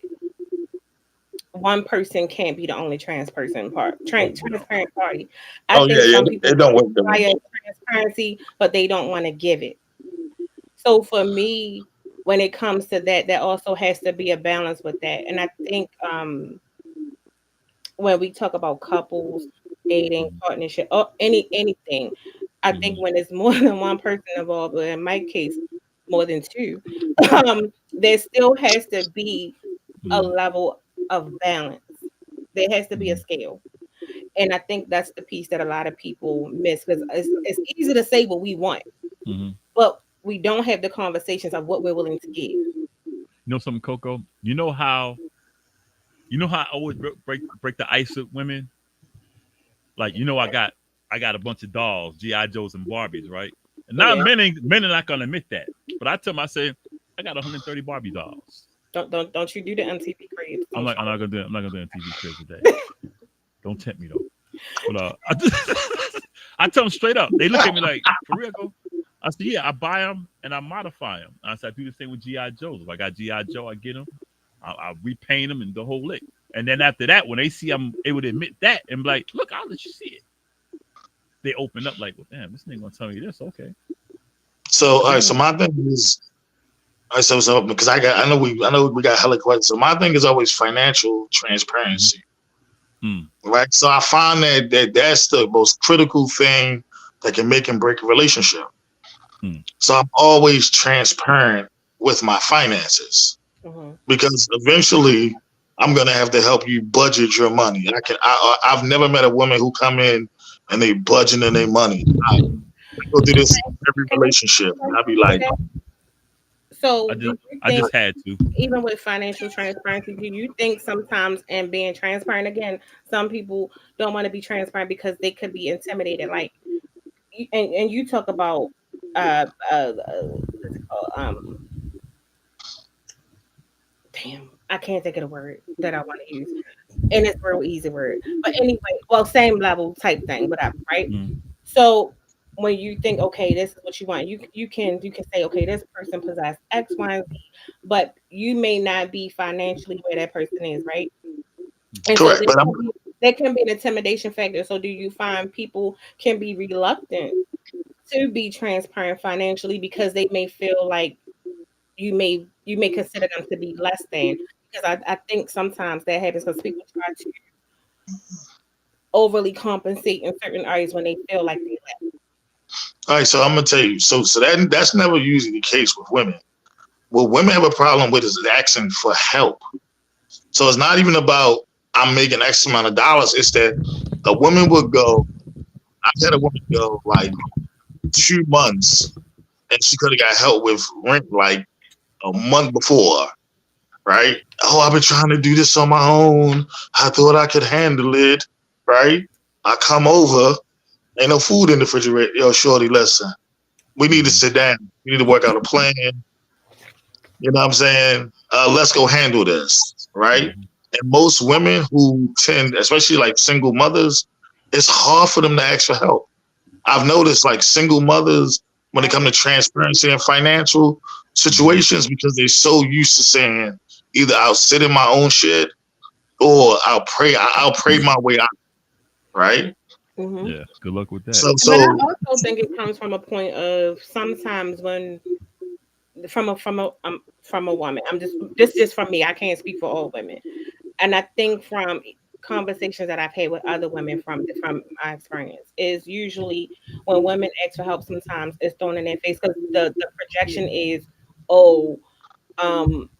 Speaker 1: one person can't be the only
Speaker 2: Oh no.
Speaker 1: transparent party. I
Speaker 3: oh
Speaker 1: think
Speaker 3: yeah, yeah,
Speaker 1: some people
Speaker 3: it don't work that way.
Speaker 1: desire transparency, but they don't want to give it. So for me, when it comes to that, there also has to be a balance with that. And I think when we talk about couples, dating,
Speaker 2: Mm-hmm.
Speaker 1: partnership, or anything, I think when it's more than one person involved, or in my case, more than two, there still has to be a
Speaker 2: Mm-hmm.
Speaker 1: level of balance. There has to be a
Speaker 2: Mm-hmm.
Speaker 1: scale. And I think that's the piece that a lot of people miss, because it's easy to say what we want,
Speaker 2: Mm-hmm.
Speaker 1: but we don't have the conversations of what we're willing to give.
Speaker 2: You know something, Coco? You know how I always break the ice with women. Like I got a bunch of dolls, GI Joes and Barbies, right? And now
Speaker 1: Yeah.
Speaker 2: men are not gonna admit that, but I tell them, I say I got 130 Barbie dolls.
Speaker 1: Don't you do the MTV cribs.
Speaker 2: I'm
Speaker 1: Don't
Speaker 2: like
Speaker 1: try.
Speaker 2: I'm not gonna do it on TV cribs today. Don't tempt me though. But I tell them straight up. They look at me like, for real, go. I said, yeah, I buy them and I modify them. I said, I do the same with GI Joes. If I got GI Joe, I get them. I repaint them and the whole lick. And then after that, when they see I'm able to admit that and be like, look, I'll let you see it. They open up like, well, damn, this nigga gonna tell me this. Okay.
Speaker 3: So all
Speaker 2: Keep
Speaker 3: right,
Speaker 2: it
Speaker 3: so
Speaker 2: 100.
Speaker 3: my thing is so because I know we got hella questions. So my thing is always financial
Speaker 2: Mm-hmm.
Speaker 3: transparency.
Speaker 2: Mm,
Speaker 3: Right. So I find that's the most critical thing that can make and break a relationship.
Speaker 2: mm,
Speaker 3: So I'm always transparent with my finances
Speaker 1: Hmm.
Speaker 3: because eventually I'm gonna have to help you budget your money. I've never met a woman who come in and they budgeting their money. I go through this in every
Speaker 1: Can I say
Speaker 3: relationship, and I be
Speaker 1: something with
Speaker 3: like,
Speaker 1: that? So
Speaker 2: I
Speaker 1: do
Speaker 2: just
Speaker 1: you
Speaker 2: I
Speaker 1: think,
Speaker 2: just had to.
Speaker 1: even with financial transparency, do you think sometimes, and being transparent again, some people don't want to be transparent because they could be intimidated? Like, and you talk about what's it called? Damn, I can't think of the word that I want to use, and it's a real easy word. But anyway, well, same level type thing, whatever, right?
Speaker 2: Mm,
Speaker 1: So when you think, okay, this is what you want, you can say, okay, this person possesses X, Y, and Z, but you may not be financially where that person is, right? And so
Speaker 3: correct, but I'm
Speaker 1: there can be an intimidation factor. So do you find people can be reluctant to be transparent financially because they may feel like you may consider them to be less than? Because I think sometimes that happens because people try to overly compensate in certain areas when they feel like they
Speaker 3: all right. So I'm gonna tell you. So that's never usually the case with women. What women have a problem with is asking for help. So it's not even about I'm making X amount of dollars. It's that a woman would go. I've had a woman go like 2 months, and she could have got help with rent like a month before, right? Oh, I've been trying to do this on my own. I thought I could handle it, right? I come over, ain't no food in the refrigerator. Yo, shorty, listen, we need to
Speaker 2: mm,
Speaker 3: sit down. We need to work out a plan. You know what I'm saying? Let's go handle this, right?
Speaker 2: mm,
Speaker 3: And most women who tend, especially like single mothers, it's hard for them to ask for help. I've noticed like single mothers when it comes to transparency and financial
Speaker 2: Hmm.
Speaker 3: situations because they're so used to saying either I'll sit in my own shit or I'll pray my way out, right?
Speaker 1: Hmm.
Speaker 2: Yeah. Good luck with that.
Speaker 1: But I
Speaker 3: So
Speaker 1: also think it comes from a point of sometimes when from a woman. I'm just this just from me. I can't speak for all women, and I think from conversations that I've had with other women from my experience is usually when women ask for help. Sometimes it's thrown in their face because the projection is, oh,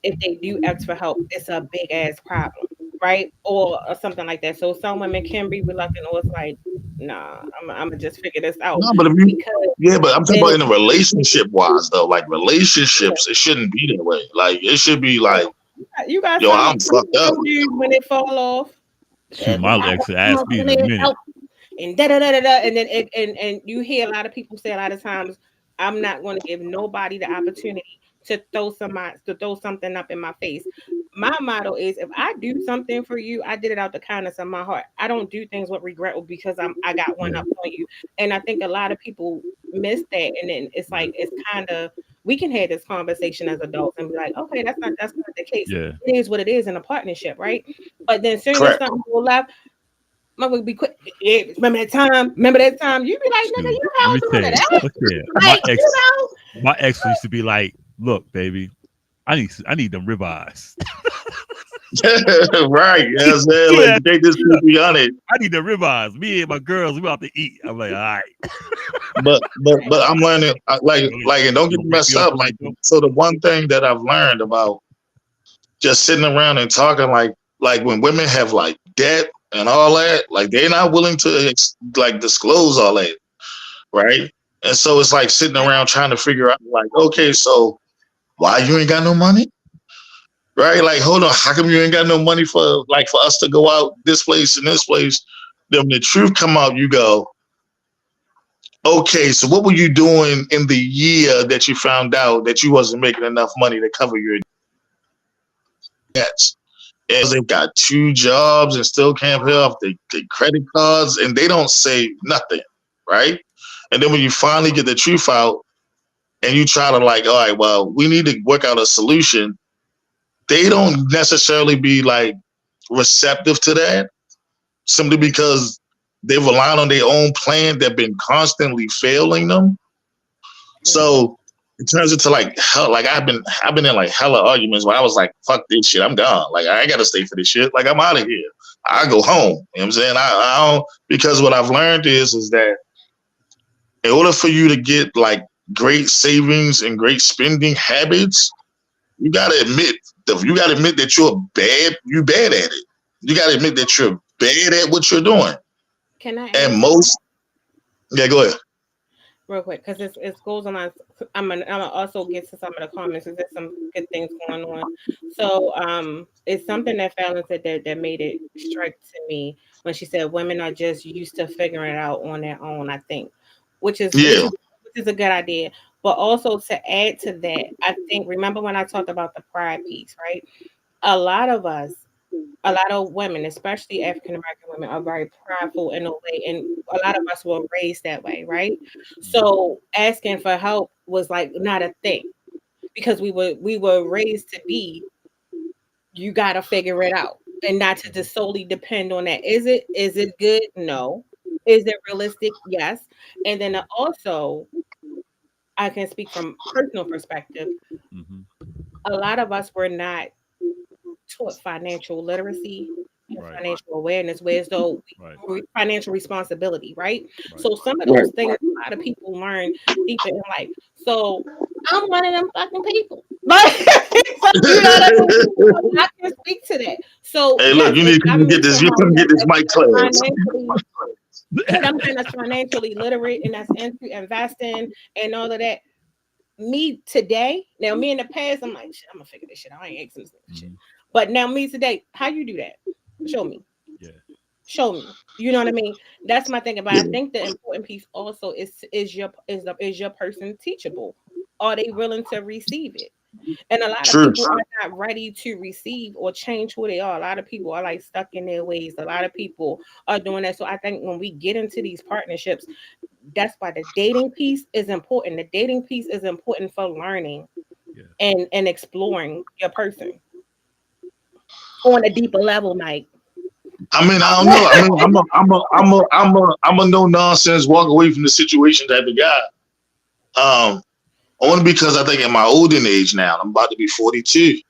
Speaker 1: if they do ask for help, it's a big ass problem, right? Or something like that. So some women can be reluctant, or it's like, nah, I'm gonna just figure this out
Speaker 3: no, but if you
Speaker 1: because
Speaker 3: yeah, but I'm talking
Speaker 1: then
Speaker 3: about in a relationship wise though. Like relationships, it shouldn't be that way. Like it should be like,
Speaker 1: you got
Speaker 3: yo, I'm fucked up.
Speaker 1: some dudes when they fall off,
Speaker 2: Shoot,
Speaker 1: we
Speaker 2: my
Speaker 1: gotta
Speaker 2: ex
Speaker 1: come
Speaker 2: asked
Speaker 1: up
Speaker 2: me
Speaker 1: and
Speaker 2: in a
Speaker 1: they
Speaker 2: minute.
Speaker 1: help and da da da da da, and then and you hear a lot of people say a lot of times, I'm not going to give nobody the opportunity to throw something up in my face. My motto is if I do something for you, I did it out the kindness of my heart. I don't do things with regret or because I got one
Speaker 2: Yeah.
Speaker 1: up on you. And I think a lot of people miss that, and then it's
Speaker 2: Yeah.
Speaker 1: like it's kind of we can have this conversation as adults and be like, okay, that's not the case.
Speaker 2: Yeah.
Speaker 1: It is what it is in a partnership, right? But then soon as
Speaker 3: Correct.
Speaker 1: something go left, motherfucker be quick. Yeah, remember that time? Remember that time? You be like, nigga,
Speaker 2: Shoot.
Speaker 1: you
Speaker 2: Let me
Speaker 1: held on
Speaker 2: tell
Speaker 1: to
Speaker 2: you.
Speaker 1: that.
Speaker 2: Look here.
Speaker 1: Like, you know.
Speaker 2: My ex used to be like, look, baby, I need them ribeyes.
Speaker 3: Right. You know what I'm saying?
Speaker 2: You
Speaker 3: Like
Speaker 2: know,
Speaker 3: take this to be honest.
Speaker 2: I need the ribeyes. Me and my girls, we about to eat. I'm like, all right.
Speaker 3: But I'm learning
Speaker 2: Go ahead.
Speaker 3: like and don't
Speaker 2: You
Speaker 3: get
Speaker 2: gonna
Speaker 3: me
Speaker 2: break me
Speaker 3: messed
Speaker 2: up
Speaker 3: up.
Speaker 2: before
Speaker 3: Like
Speaker 2: you go?
Speaker 3: so the one thing that I've learned about just sitting around and talking like when women have like debt and all that, like they're not willing to like disclose all that, right? And so it's like sitting around trying to figure out like, okay, so why you ain't got no money? Right? Like, hold on, how come you ain't got no money for like for us to go out this place and this place? Then when the truth come out, you go, okay, so what were you doing in the year that you found out that you wasn't making enough money to cover your debts? And they've got two jobs and still can't pay off the credit cards and they don't say nothing, right? And then when you finally get the truth out and you try to like, all right, well, we need to work out a solution, they don't necessarily be like receptive to that simply because they rely on their own plan that been constantly failing them.
Speaker 1: Mhm.
Speaker 3: So it turns into like hell. Like I've been in like hella arguments where I was like, fuck this shit, I'm gone. Like I ain't gotta stay for this shit. Like I'm out of here. I go home. You know what I'm saying? I don't because what I've learned is that in order for you to get like great savings and great spending habits, you gotta admit you gotta admit that you bad at it. You gotta admit that you're bad at what you're doing.
Speaker 1: Can I
Speaker 3: And
Speaker 1: ask
Speaker 3: most yeah, go ahead.
Speaker 1: real quick because it goes on. I'm gonna also get to some of the comments. Cause there's some good things going on. So it's something that Fallon said that made it strike to me when she said women are just used to figuring it out on their own. I think, which is which
Speaker 3: Yeah,
Speaker 1: is which is a good idea. But also to add to that, I think remember when I talked about the pride piece, right? A lot of us a lot of women, especially African American women, are very prideful in a way, and a lot of us were raised that way, right? So asking for help was like not a thing because we were raised to be you got to figure it out and not to just solely depend on that. Is it good? No. Is it realistic? Yes. And then also, I can speak from personal perspective.
Speaker 2: Hmm.
Speaker 1: A lot of us were not taught financial literacy and
Speaker 2: Right.
Speaker 1: financial awareness, where so
Speaker 2: Right.
Speaker 1: financial responsibility, right?
Speaker 2: Right.
Speaker 1: So some of
Speaker 3: right.
Speaker 1: those things a lot of people learn deeper in life. So I'm one of them fucking people. But you know what I mean? So I can speak to that. So
Speaker 3: Hey, look,
Speaker 1: yes,
Speaker 3: you
Speaker 1: if
Speaker 3: need to
Speaker 1: I
Speaker 3: come
Speaker 1: meet
Speaker 3: get this. You
Speaker 1: somebody
Speaker 3: come get this mic
Speaker 1: that's
Speaker 3: class.
Speaker 1: financially something that's financially literate and that's into investing and all of that, me today, now me in the past, I'm like, shit, I'm gonna figure this shit out. I ain't asking this shit.
Speaker 2: Hmm.
Speaker 1: But now me today, how you do that? Show me.
Speaker 2: Yeah.
Speaker 1: Show me. You know what I mean? That's my thing about
Speaker 3: Yeah,
Speaker 1: I think the important piece also is your person teachable? Are they willing to receive it? And a lot of
Speaker 3: True.
Speaker 1: people are not ready to receive or change who they are. A lot of people are like stuck in their ways. A lot of people are doing that. So I think when we get into these partnerships, that's why the dating piece is important. The dating piece is important for learning
Speaker 2: Yeah.
Speaker 1: and exploring your person on a deeper level, Mike.
Speaker 3: I mean, I don't know. I mean, I'm a no nonsense walk away from the situation type of guy. Only because I think in my older age now, I'm about to be 42.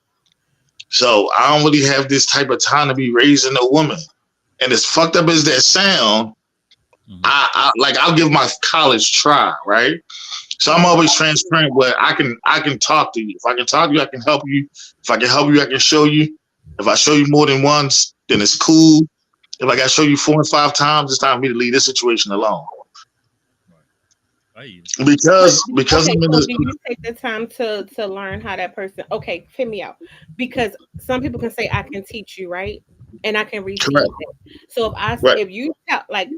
Speaker 3: So I don't really have this type of time to be raising a woman. And as fucked up as that sound,
Speaker 2: Hmm.
Speaker 3: I'll give my college try, right? So I'm
Speaker 1: Mhm.
Speaker 3: always transparent where I can talk to you. If I can talk to you, I can help you. If I can help you, I can show you. If I show you more than once, then it's cool. If I gotta show you 4 and 5 times, it's time for me to leave this situation alone.
Speaker 2: Right. I hear you.
Speaker 3: Because
Speaker 1: Okay,
Speaker 3: I'm in
Speaker 1: so
Speaker 3: this.
Speaker 1: do you take the time to learn how that person? Okay, fit me out, because some people can say I can teach you, right, and I can
Speaker 3: Correct.
Speaker 1: receive it. So
Speaker 3: Right.
Speaker 1: if you tell, like,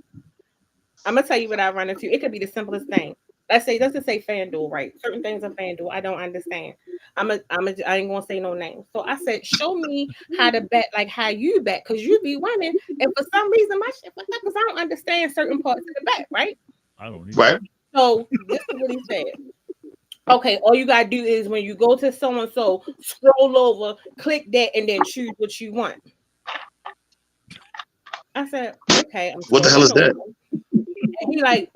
Speaker 1: I'm gonna tell you what I run into. It could be the simplest thing. Let's just say FanDuel, right? Certain things of FanDuel I don't understand. I ain't gonna say no names. So I said, show me how to bet, like how you bet, because you be winning, and for some reason my shit fucked up because I don't understand certain parts of the bet, right?
Speaker 2: I don't either.
Speaker 3: Right.
Speaker 1: So this is what he said. Okay, all you gotta do is when you go to so and so, scroll over, click that, and then choose what you want. I said, okay, I'm
Speaker 3: What the hell
Speaker 1: scrolling
Speaker 3: is
Speaker 1: over,
Speaker 3: that?
Speaker 1: and he like,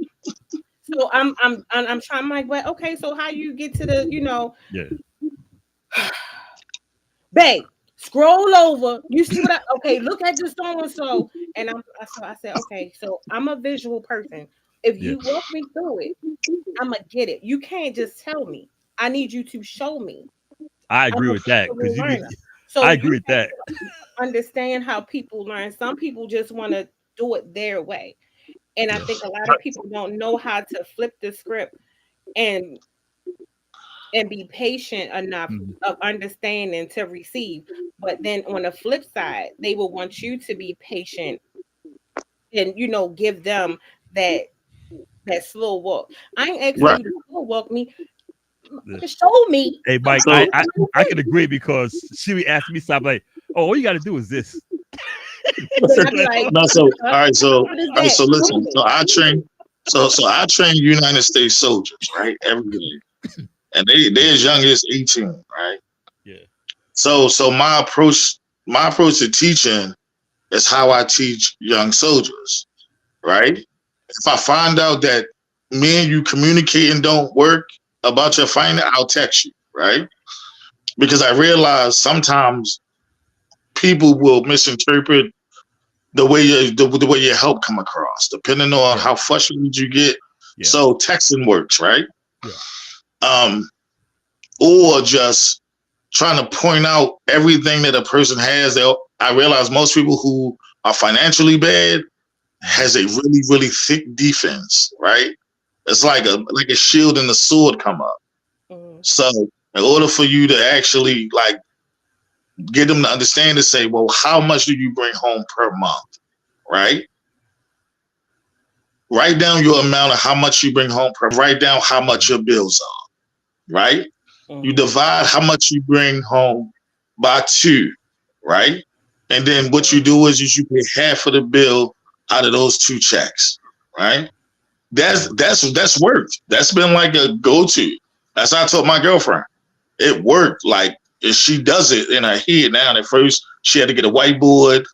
Speaker 1: so I'm trying. I'm like, well, okay, so how you get to the,
Speaker 2: Yeah.
Speaker 1: babe, scroll over. You see what I? Okay, look at this so and so, and I said, okay, so I'm a visual person. If
Speaker 2: Yeah.
Speaker 1: you walk me through it, I'm gonna get it. You can't just tell me. I need you to show me.
Speaker 2: I
Speaker 1: I'm
Speaker 2: agree
Speaker 1: a
Speaker 2: with that
Speaker 1: visual
Speaker 2: because you be.
Speaker 1: learner. So
Speaker 2: I
Speaker 1: you
Speaker 2: agree with that.
Speaker 1: understand how people learn. Some people just want to do it their way. And I
Speaker 2: Yeah.
Speaker 1: think a lot of people don't know how to flip the script and be patient enough
Speaker 2: Mhm.
Speaker 1: of understanding to receive. But then on the flip side, they will want you to be patient and give them that slow walk. I ain't asking
Speaker 3: Right.
Speaker 1: you to slow walk me.
Speaker 2: Yeah.
Speaker 1: Show me.
Speaker 2: Hey,
Speaker 1: I'm
Speaker 2: Mike,
Speaker 3: So
Speaker 2: I can agree because she be asking me something like, "Oh, all you got to do is this."
Speaker 1: Then I be
Speaker 2: Like,
Speaker 1: like,
Speaker 3: no. So
Speaker 1: huh?
Speaker 3: all right. So
Speaker 1: What is
Speaker 3: all right.
Speaker 1: that?
Speaker 3: So
Speaker 1: Show
Speaker 3: listen.
Speaker 1: me.
Speaker 3: So I train United States soldiers, right? Every day, and they're as young as 18, right?
Speaker 2: yeah.
Speaker 3: So my approach to teaching is how I teach young soldiers, right? If I find out that me and you communicating don't work about your finance, I'll text you, right? Because I realize sometimes people will misinterpret the way your help come across, depending on
Speaker 2: Yeah.
Speaker 3: how frustrated you get.
Speaker 2: Yeah.
Speaker 3: So texting works, right?
Speaker 2: Yeah.
Speaker 3: Um, or just trying to point out everything that a person has. I realize most people who are financially bad
Speaker 2: Hmm.
Speaker 3: has a really really thick defense, right? It's like a shield and a sword come up.
Speaker 1: Mhm.
Speaker 3: So in order for you to actually like get them to understand to say, well, how much do you bring home per month, right? Write down your amount of how much you bring home per. Write down how much
Speaker 2: Hmm.
Speaker 3: your bills are, right? You
Speaker 1: Mhm.
Speaker 3: divide how much you bring home by two, right? And then what you
Speaker 1: Mhm.
Speaker 3: do is you pay half of the bill out of those two checks, right? That's
Speaker 2: Hmm.
Speaker 3: that's worked. That's been like a go-to. That's how I told my girlfriend. It worked. Like if she does it in her head now. At first, she had to get a whiteboard.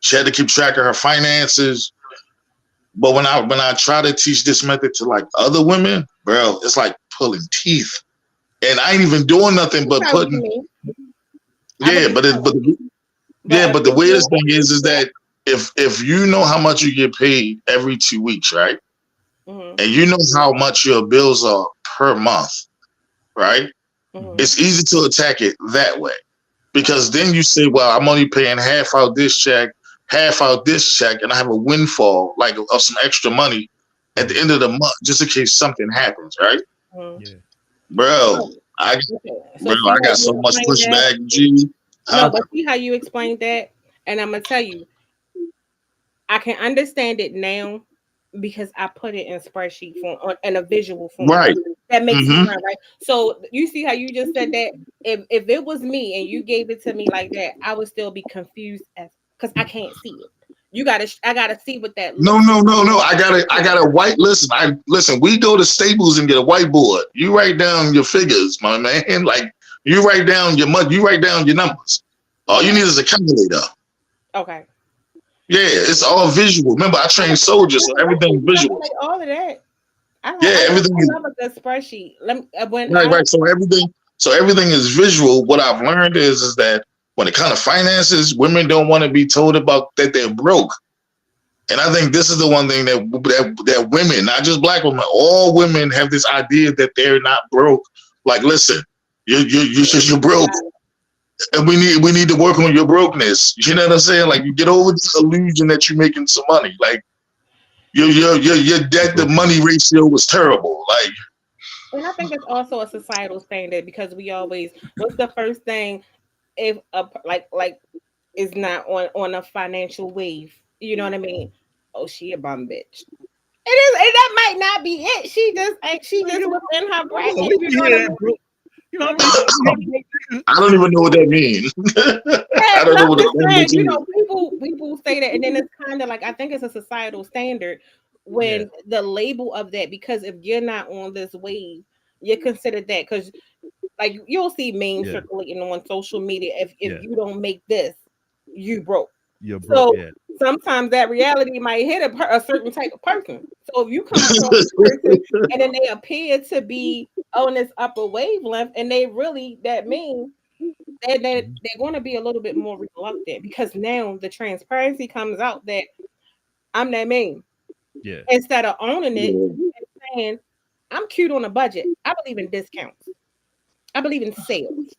Speaker 3: She had to keep track of her finances. But when I try to teach this method to like other women, bro, it's like pulling teeth. And I ain't even doing nothing
Speaker 1: That's
Speaker 3: but
Speaker 1: how you
Speaker 3: putting.
Speaker 1: mean. I
Speaker 3: Yeah,
Speaker 1: believe
Speaker 3: but it,
Speaker 1: so.
Speaker 3: but
Speaker 1: But
Speaker 3: yeah,
Speaker 1: a
Speaker 3: but the weirdest
Speaker 1: visual,
Speaker 3: thing is that if you know how much you get paid every 2 weeks, right,
Speaker 1: mhm,
Speaker 3: and you know how much your bills are per month, right,
Speaker 1: mhm,
Speaker 2: Hmm.
Speaker 3: it's easy to attack it that way because then you say, well, I'm only paying half out this check, half out this check, and I have a windfall like of some extra money at the
Speaker 2: Hmm.
Speaker 3: end of the month just in case something happens, right,
Speaker 1: mhm.
Speaker 2: Yeah.
Speaker 3: bro?
Speaker 1: So,
Speaker 3: I
Speaker 1: okay.
Speaker 3: bro,
Speaker 1: So see
Speaker 3: I
Speaker 1: how
Speaker 3: got
Speaker 1: you
Speaker 3: so much
Speaker 1: explain that?
Speaker 3: pushback, G,
Speaker 1: No,
Speaker 3: huh?
Speaker 1: but see how you explained that, and I'm gonna tell you, I can understand it now, because I put it in spreadsheet form or in a visual form.
Speaker 3: Right.
Speaker 1: That makes it
Speaker 3: Mm-hmm.
Speaker 1: run right. So you see how you just said that if it was me and you gave it to me like that, I would still be confused as because I can't see it. I gotta see what that
Speaker 3: No,
Speaker 1: looks
Speaker 3: no, no, no. I got a white. Listen, I listen. We go to Staples and get a whiteboard. You write down your figures, my man. Like you write down your money. You write down your numbers. All you
Speaker 1: like.
Speaker 3: need is a calculator.
Speaker 1: Okay.
Speaker 3: Yeah, it's all visual. Remember, I train soldiers, so everything's
Speaker 1: I
Speaker 3: visual.
Speaker 1: like all of that.
Speaker 3: Yeah, everything
Speaker 1: I
Speaker 3: is
Speaker 1: love a good spreadsheet. Let me, when
Speaker 3: right,
Speaker 1: I
Speaker 3: right. So everything is visual. What I've learned is that when it comes to finances, women don't want to be told about that they're broke. And I think this is the one thing that women, not just black women, all women have this idea that they're not broke. Like, listen, you're broke, and we need to work on your brokenness. You know what I'm saying? Like, you get over this illusion that you're making some money. Like, your debt to
Speaker 2: Broken.
Speaker 3: money ratio was terrible. Like,
Speaker 1: and I think it's also a societal standard because we always what's the first thing if a like is not on a financial wave. You know what I mean? Oh, she a bum bitch. It is, and that might not be it. She
Speaker 2: Well,
Speaker 1: just
Speaker 2: you know,
Speaker 1: within her
Speaker 2: well,
Speaker 1: bracket.
Speaker 2: we
Speaker 1: You
Speaker 2: be
Speaker 1: know
Speaker 2: hear
Speaker 1: what I
Speaker 2: that, bro. You know how
Speaker 1: mean?
Speaker 2: many times we hear the broke nigga?
Speaker 3: I don't even know what that means.
Speaker 1: Yeah,
Speaker 3: I
Speaker 1: but
Speaker 3: don't know
Speaker 1: I'm
Speaker 3: what
Speaker 1: just
Speaker 3: the
Speaker 1: saying,
Speaker 3: bitch is.
Speaker 1: people say that, and then it's kind of like I think it's a societal standard
Speaker 2: Yeah,
Speaker 1: when the label of that because if you're not on this wave, you're considered that because like you'll see memes
Speaker 2: yeah,
Speaker 1: circulating on social media if
Speaker 2: yeah.
Speaker 1: you don't make this, you broke.
Speaker 2: You're broke.
Speaker 1: So
Speaker 2: Yeah.
Speaker 1: sometimes that reality might hit a certain type of person. So if you come across a person and then they appear to be on this upper wavelength and they really that mean
Speaker 2: Mhm.
Speaker 1: they're going to be a little bit more reluctant because now the transparency comes out that I'm that mean.
Speaker 2: Yeah.
Speaker 1: Instead of owning it
Speaker 3: Yeah.
Speaker 1: and saying, I'm cute on a budget. I believe in discounts. I believe in sales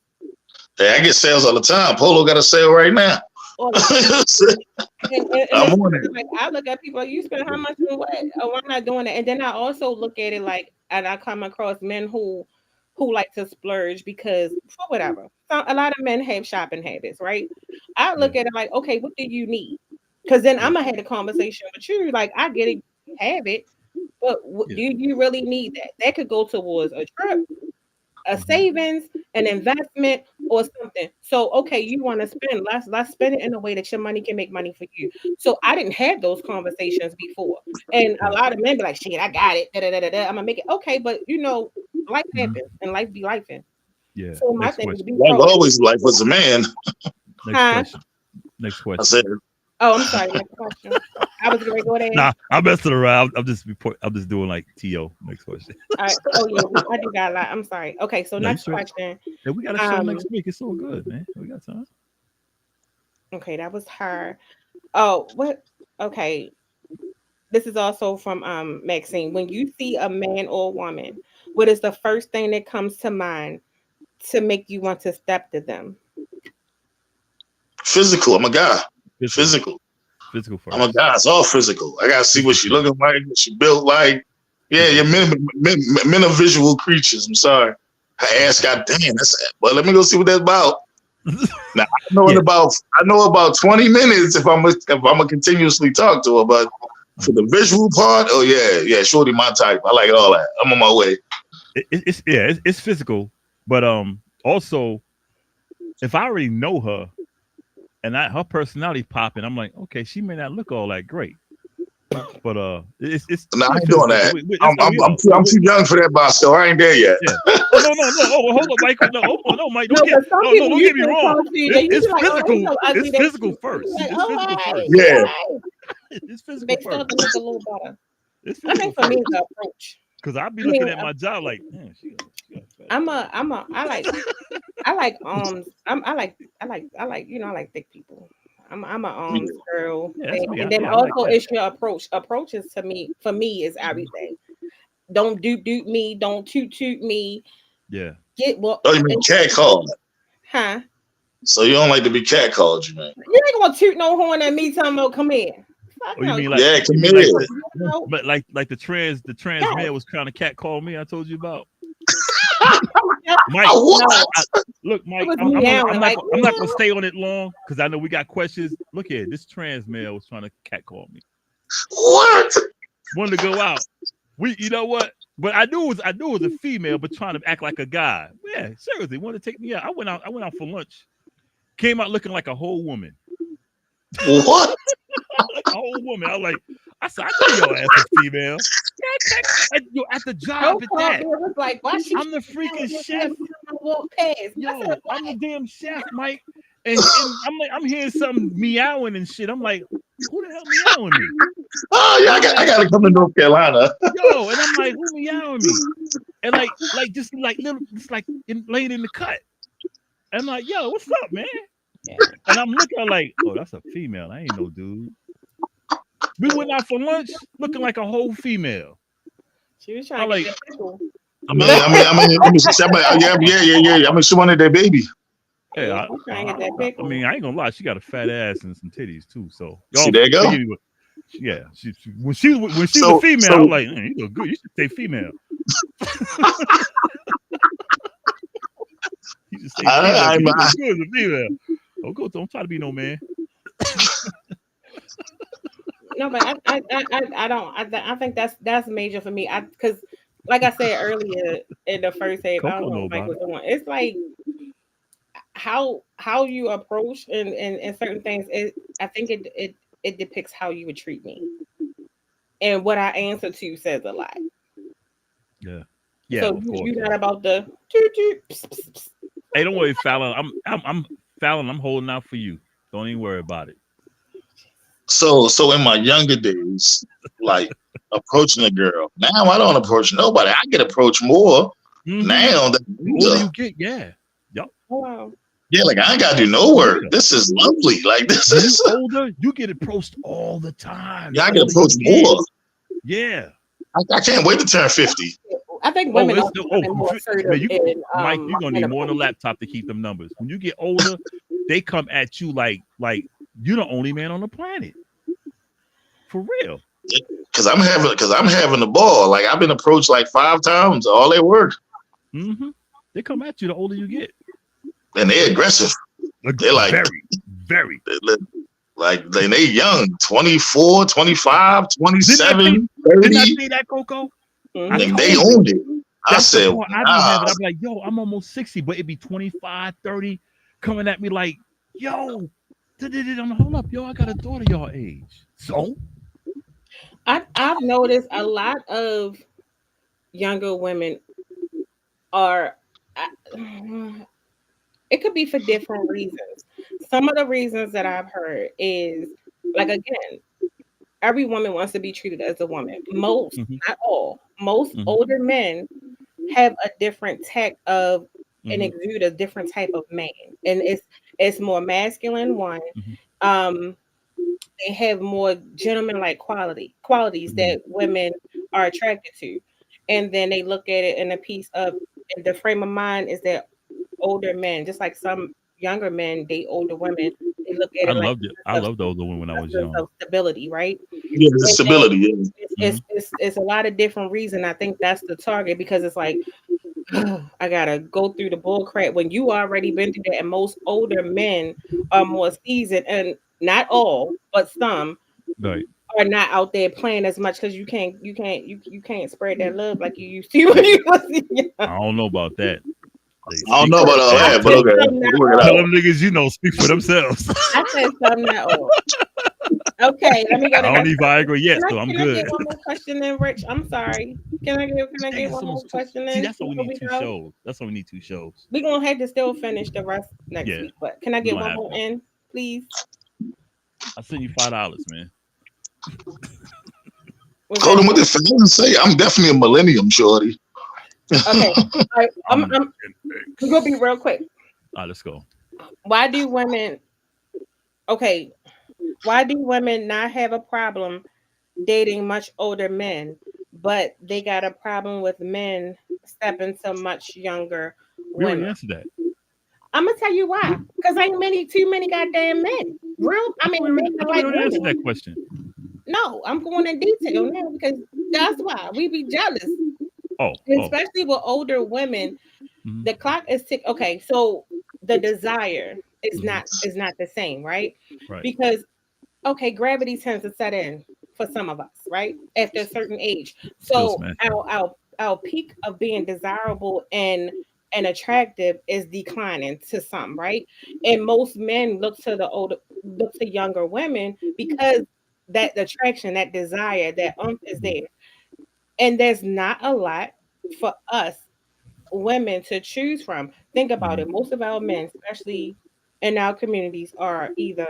Speaker 3: Hey, I get sales all the time. Polo got a sale right now.
Speaker 1: all the time. And
Speaker 3: I'm
Speaker 1: it's
Speaker 3: on
Speaker 1: kind
Speaker 3: it.
Speaker 1: of like I look at people like you spend how much on what? Oh, I'm not doing it. And then I also look at it like, and I come across men who like to splurge because for whatever. So a lot of men have shopping habits, right? I
Speaker 2: Yeah.
Speaker 1: look at it like, okay, what do you need? Because then
Speaker 2: Yeah.
Speaker 1: I'm gonna have a conversation with you. Like I get it, you have it, but
Speaker 2: Yeah.
Speaker 1: do you really need that? That could go towards a trip, a
Speaker 2: Hmm.
Speaker 1: savings, an investment, or something. So okay, you want to spend, let's spend it in a way that your money can make money for you. So I didn't have those conversations before. And a
Speaker 2: Yeah.
Speaker 1: lot of men be like, shit, I got it. Da, da, da, da, da. I'm gonna make it okay, but life
Speaker 2: Hmm.
Speaker 1: happens and life be life in.
Speaker 2: Yeah.
Speaker 1: So my
Speaker 2: Next
Speaker 1: thing is
Speaker 2: question.
Speaker 1: be
Speaker 3: Like
Speaker 1: pro.
Speaker 3: always, life was a man.
Speaker 2: Next
Speaker 1: Huh?
Speaker 2: question. Next
Speaker 3: I
Speaker 2: question.
Speaker 3: said,
Speaker 1: Oh, I'm sorry, next question. I was gonna go there.
Speaker 2: Nah, I'm messing around. I'm just doing like to. Next question.
Speaker 1: All right. Oh yeah, I do got a lot. I'm sorry. Okay, so
Speaker 2: No, you
Speaker 1: next
Speaker 2: straight.
Speaker 1: question.
Speaker 2: Yeah, we got a show
Speaker 1: Um,
Speaker 2: next week. It's all good, man. We got time.
Speaker 1: okay, that was her. Oh, what okay. This is also from Maxine. When you see a man or a woman, what is the first thing that comes to mind to make you want to step to them?
Speaker 3: physical. I'm a guy.
Speaker 2: Physical.
Speaker 3: Physical.
Speaker 2: Physical
Speaker 3: I'm a
Speaker 2: first.
Speaker 3: guy. It's all physical. I gotta see what
Speaker 2: Physical
Speaker 3: she
Speaker 2: first.
Speaker 3: looking like, what she built like. Yeah,
Speaker 2: Physical
Speaker 3: yeah.
Speaker 2: first.
Speaker 3: Men are visual creatures. I'm sorry. Her ass
Speaker 2: Okay.
Speaker 3: got damn. That's it. Well, let me go see what that's about. Now
Speaker 2: Yeah.
Speaker 3: I know about 20 minutes if I'm gonna continuously talk to her, but for the visual part, oh yeah, yeah, shorty my type. I like all that. I'm on my way.
Speaker 2: It's physical, but also if I already know her and her personality popping, I'm like, okay, she may not look all that great, but it's
Speaker 3: No, I
Speaker 2: we're
Speaker 3: ain't doing
Speaker 2: physical.
Speaker 3: that.
Speaker 2: That's how we are.
Speaker 3: I'm too young for that, Bosco. I ain't there yet.
Speaker 2: Yeah. Oh no no no! Oh hold on, Michael. No, hold on, no, Mike.
Speaker 1: No, because some people
Speaker 2: Don't
Speaker 1: you
Speaker 2: get me
Speaker 1: can
Speaker 2: wrong.
Speaker 1: talk to you, they you
Speaker 2: It's
Speaker 1: be like, oh, they
Speaker 2: physical.
Speaker 1: so ugly,
Speaker 2: It's
Speaker 1: they
Speaker 2: physical
Speaker 1: cute. You be
Speaker 2: first.
Speaker 1: like,
Speaker 2: It's
Speaker 1: oh,
Speaker 2: physical
Speaker 1: hi,
Speaker 2: first.
Speaker 3: Yeah.
Speaker 1: hi.
Speaker 2: It's physical
Speaker 1: Make stuff
Speaker 2: first.
Speaker 1: look a little better.
Speaker 2: It's
Speaker 1: I
Speaker 2: physical
Speaker 1: think for me,
Speaker 2: first.
Speaker 1: the approach.
Speaker 2: Cause I'll be
Speaker 1: I mean,
Speaker 2: looking at my job like, man, she got a fat
Speaker 1: I like I like thick people. I'm a
Speaker 3: Yeah.
Speaker 1: girl,
Speaker 2: Yeah, that's me.
Speaker 1: and then
Speaker 2: I like
Speaker 1: also
Speaker 2: that.
Speaker 1: it's your approach. Approaches to me for me is everything. Don't doot me. Don't toot me.
Speaker 2: Yeah.
Speaker 1: Get well,
Speaker 3: Oh, you mean cat called?
Speaker 1: huh?
Speaker 3: So you don't like to be cat called, you mean?
Speaker 1: You ain't gonna toot no horn at me. Talking about come here. Fuck
Speaker 2: Oh,
Speaker 1: no.
Speaker 3: Yeah, come
Speaker 2: you mean like
Speaker 3: here.
Speaker 2: like the trans
Speaker 1: Yes.
Speaker 2: man was trying to cat call me? I told you about
Speaker 1: No.
Speaker 2: Mike.
Speaker 1: No.
Speaker 3: What?
Speaker 2: Look,
Speaker 1: It
Speaker 2: Mike.
Speaker 1: was meowing like
Speaker 2: I'm not gonna stay on it long because I know we got questions. Look here, this trans male was trying to cat call me.
Speaker 3: What?
Speaker 2: wanted to go out. You know what? But I knew it was a female, but trying to act like a guy. Yeah, seriously, wanted to take me out. I went out for lunch. Came out looking like a whole woman,
Speaker 3: What?
Speaker 2: like a whole woman. I said, I know your ass is female. Yo, at the
Speaker 1: Joe
Speaker 2: job at
Speaker 1: called
Speaker 2: that.
Speaker 1: me and was like, "Why she
Speaker 2: I'm the
Speaker 1: smiling
Speaker 2: freaking
Speaker 1: when she
Speaker 2: chef.
Speaker 1: walk past?" I said,
Speaker 2: Yo, I'm the
Speaker 1: "What?"
Speaker 2: damn chef, Mike. And I'm like, I'm hearing something meowing and shit. I'm like, who the hell meowing me?
Speaker 3: Oh yeah,
Speaker 2: And I'm
Speaker 3: I
Speaker 2: like,
Speaker 3: got to come to North Carolina.
Speaker 2: yo, and I'm like, who meowing me? And just like little, just like laying in the cut. And I'm like, yo, what's up, man?
Speaker 1: Yeah.
Speaker 2: And I'm looking like, oh, that's a female. I ain't no dude. We went out for lunch looking like a whole female.
Speaker 1: She was
Speaker 2: I'm
Speaker 1: trying to get
Speaker 2: like,
Speaker 1: that pickle.
Speaker 2: huh?
Speaker 3: Yeah. I mean, she wanted that baby.
Speaker 2: Yeah,
Speaker 1: Yeah, she was trying to get that
Speaker 2: I
Speaker 1: pickle.
Speaker 2: mean, I ain't gonna lie. She got a fat ass and some titties too. So
Speaker 3: See,
Speaker 2: y'all
Speaker 3: there you go.
Speaker 2: forgive me. Yeah, when she was a
Speaker 3: So,
Speaker 2: female, I was
Speaker 3: so
Speaker 2: like, you look good. You should say female. You should say female
Speaker 3: I,
Speaker 2: because
Speaker 3: I'm,
Speaker 2: you
Speaker 3: I,
Speaker 2: look good as a female. Don't try to be no man.
Speaker 1: No, but I don't. I think that's major for me. Because like I said earlier in the first tape, I don't
Speaker 2: Coco
Speaker 1: know
Speaker 2: know
Speaker 1: if Mike
Speaker 2: about
Speaker 1: was
Speaker 2: it.
Speaker 1: the one. It's like how you approach and certain things. I think it depicts how you would treat me, and what I answer to says a lot.
Speaker 2: Yeah, yeah,
Speaker 1: So
Speaker 2: of
Speaker 1: you
Speaker 2: course.
Speaker 1: not
Speaker 2: Yeah.
Speaker 1: about the toot, toot, pss, pss, pss.
Speaker 2: Hey, don't worry, Fallon. I'm Fallon. I'm holding out for you. Don't even worry about it.
Speaker 3: so in my younger days, like approaching a girl. Now I don't approach nobody. I get approached more
Speaker 2: Mm-hmm.
Speaker 3: now than
Speaker 2: The older
Speaker 3: older.
Speaker 2: you get, yeah, yup.
Speaker 1: Oh, wow.
Speaker 3: Yeah, like I ain't gotta do no work.
Speaker 2: Yeah.
Speaker 3: This is lovely. Like this
Speaker 2: When you
Speaker 3: is
Speaker 2: older, you get approached all the time. The
Speaker 3: yeah, I get
Speaker 2: older you
Speaker 3: approached
Speaker 2: get,
Speaker 3: more.
Speaker 2: yeah.
Speaker 3: I can't wait to turn 50.
Speaker 1: I think
Speaker 2: Oh,
Speaker 1: women
Speaker 2: it's
Speaker 1: are
Speaker 2: the
Speaker 1: becoming more
Speaker 2: man.
Speaker 1: assertive
Speaker 2: You,
Speaker 1: in
Speaker 2: Mike, you're gonna
Speaker 1: in
Speaker 2: need more than a
Speaker 1: approach.
Speaker 2: laptop to keep them numbers. When you get older, they come at you like you're the only man on the planet for real.
Speaker 3: Cause I'm having the ball. Like I've been approached like 5 times, all at work.
Speaker 2: Mm-hmm. They come at you the older you get.
Speaker 3: And they're aggressive. They're like
Speaker 2: Very, very.
Speaker 3: they young, 24, 25,
Speaker 2: Didn't I tell you?
Speaker 3: 27,
Speaker 2: Didn't I
Speaker 3: 30.
Speaker 2: tell you that, Coco? I
Speaker 1: Hmm.
Speaker 3: Like they
Speaker 2: told you.
Speaker 3: owned it. I
Speaker 2: That's the
Speaker 3: said,
Speaker 2: part I be
Speaker 3: wow.
Speaker 2: having. I'm like, yo, I'm almost 60, but it'd be 25, 30 coming at me like, yo, I'm hold up, yo, I got a daughter y'all age. So,
Speaker 1: I've noticed a lot of younger women are. I- It could be for different reasons. Some of the reasons that I've heard is like again, every woman wants to be treated as a woman. Most,
Speaker 2: hmm
Speaker 1: not all, most
Speaker 2: hmm
Speaker 1: older men have a different tech of and
Speaker 2: hmm
Speaker 1: exude a different type of man, and it's more masculine. One,
Speaker 2: hmm
Speaker 1: um, they have more gentleman like qualities
Speaker 2: hmm
Speaker 1: that women are attracted to, and then they look at it in a piece of and the frame of mind is that older men, just like some younger men date older women, they look at
Speaker 2: I
Speaker 1: it like
Speaker 2: loved it. I loved those when I
Speaker 1: a
Speaker 2: was
Speaker 1: sense
Speaker 2: young.
Speaker 1: of stability, right?
Speaker 3: Yeah, the
Speaker 1: And then
Speaker 3: stability. Yeah.
Speaker 2: hmm
Speaker 1: it's a lot of different reasons. I think that's the target because it's like I gotta go through the bull crap when you already been through that. And most older men are more seasoned, and not all, but some
Speaker 2: Right.
Speaker 1: are not out there playing as much because you can't spread that love like you used to when you was young.
Speaker 2: I don't know about that. They
Speaker 3: I don't
Speaker 2: speak
Speaker 3: know
Speaker 2: for
Speaker 3: about all
Speaker 1: I
Speaker 3: that, but
Speaker 1: said
Speaker 2: hey,
Speaker 3: okay,
Speaker 1: some, not
Speaker 3: we'll work it
Speaker 2: tell
Speaker 3: out.
Speaker 1: all.
Speaker 2: them niggas you know speak for themselves.
Speaker 1: I said some, not all. Okay, let me go
Speaker 2: I
Speaker 1: to the
Speaker 2: don't
Speaker 1: next
Speaker 2: need
Speaker 1: question.
Speaker 2: Viagra yet,
Speaker 1: Can I
Speaker 2: so I'm
Speaker 1: can I
Speaker 2: good.
Speaker 1: get one more question in, Rich? I'm sorry. Can I
Speaker 2: Dang,
Speaker 1: get
Speaker 2: it's
Speaker 1: one more
Speaker 2: almost two.
Speaker 1: question
Speaker 2: See,
Speaker 1: in
Speaker 2: that's why we
Speaker 1: before
Speaker 2: need
Speaker 1: we
Speaker 2: two
Speaker 1: go?
Speaker 2: shows. That's why we need 2 shows.
Speaker 1: We're gonna have to still finish the rest next
Speaker 2: Yeah,
Speaker 1: week, but can I
Speaker 2: we're
Speaker 1: get
Speaker 2: gonna
Speaker 1: one
Speaker 2: have
Speaker 1: more
Speaker 2: to.
Speaker 1: in, please?
Speaker 2: I'll send you $5, man.
Speaker 1: Was that
Speaker 3: Told him what
Speaker 1: enough?
Speaker 3: the fans say. I'm definitely a millennium shorty.
Speaker 1: Okay. All right.
Speaker 2: I'm Gen
Speaker 1: I'm gonna be
Speaker 2: X.
Speaker 1: real quick.
Speaker 2: All right, let's go.
Speaker 1: Why do women okay, why do women not have a problem dating much older men, but they got a problem with men stepping to much younger
Speaker 2: We already
Speaker 1: women?
Speaker 2: answered that.
Speaker 1: I'm gonna tell you why. Because ain't too many goddamn men. Real, I mean, men
Speaker 2: I
Speaker 1: that
Speaker 2: thought we
Speaker 1: like
Speaker 2: already answered
Speaker 1: women.
Speaker 2: that question.
Speaker 1: No, I'm going in detail now because that's why we be jealous,
Speaker 2: Oh, oh.
Speaker 1: especially with older women.
Speaker 2: hmm
Speaker 1: The clock is tick. Okay, so the desire
Speaker 2: hmm
Speaker 1: is not the same, right?
Speaker 2: Right.
Speaker 1: Because okay, gravity tends to set in for some of us, right? After a certain age.
Speaker 2: Still
Speaker 1: So
Speaker 2: smash.
Speaker 1: our peak of being desirable and attractive is declining to some, right? And most men look to younger women because that attraction, that desire, that is there. And there's not a lot for us women to choose from. Think about
Speaker 2: Mm-hmm.
Speaker 1: it. Most of our men, especially in our communities, are either,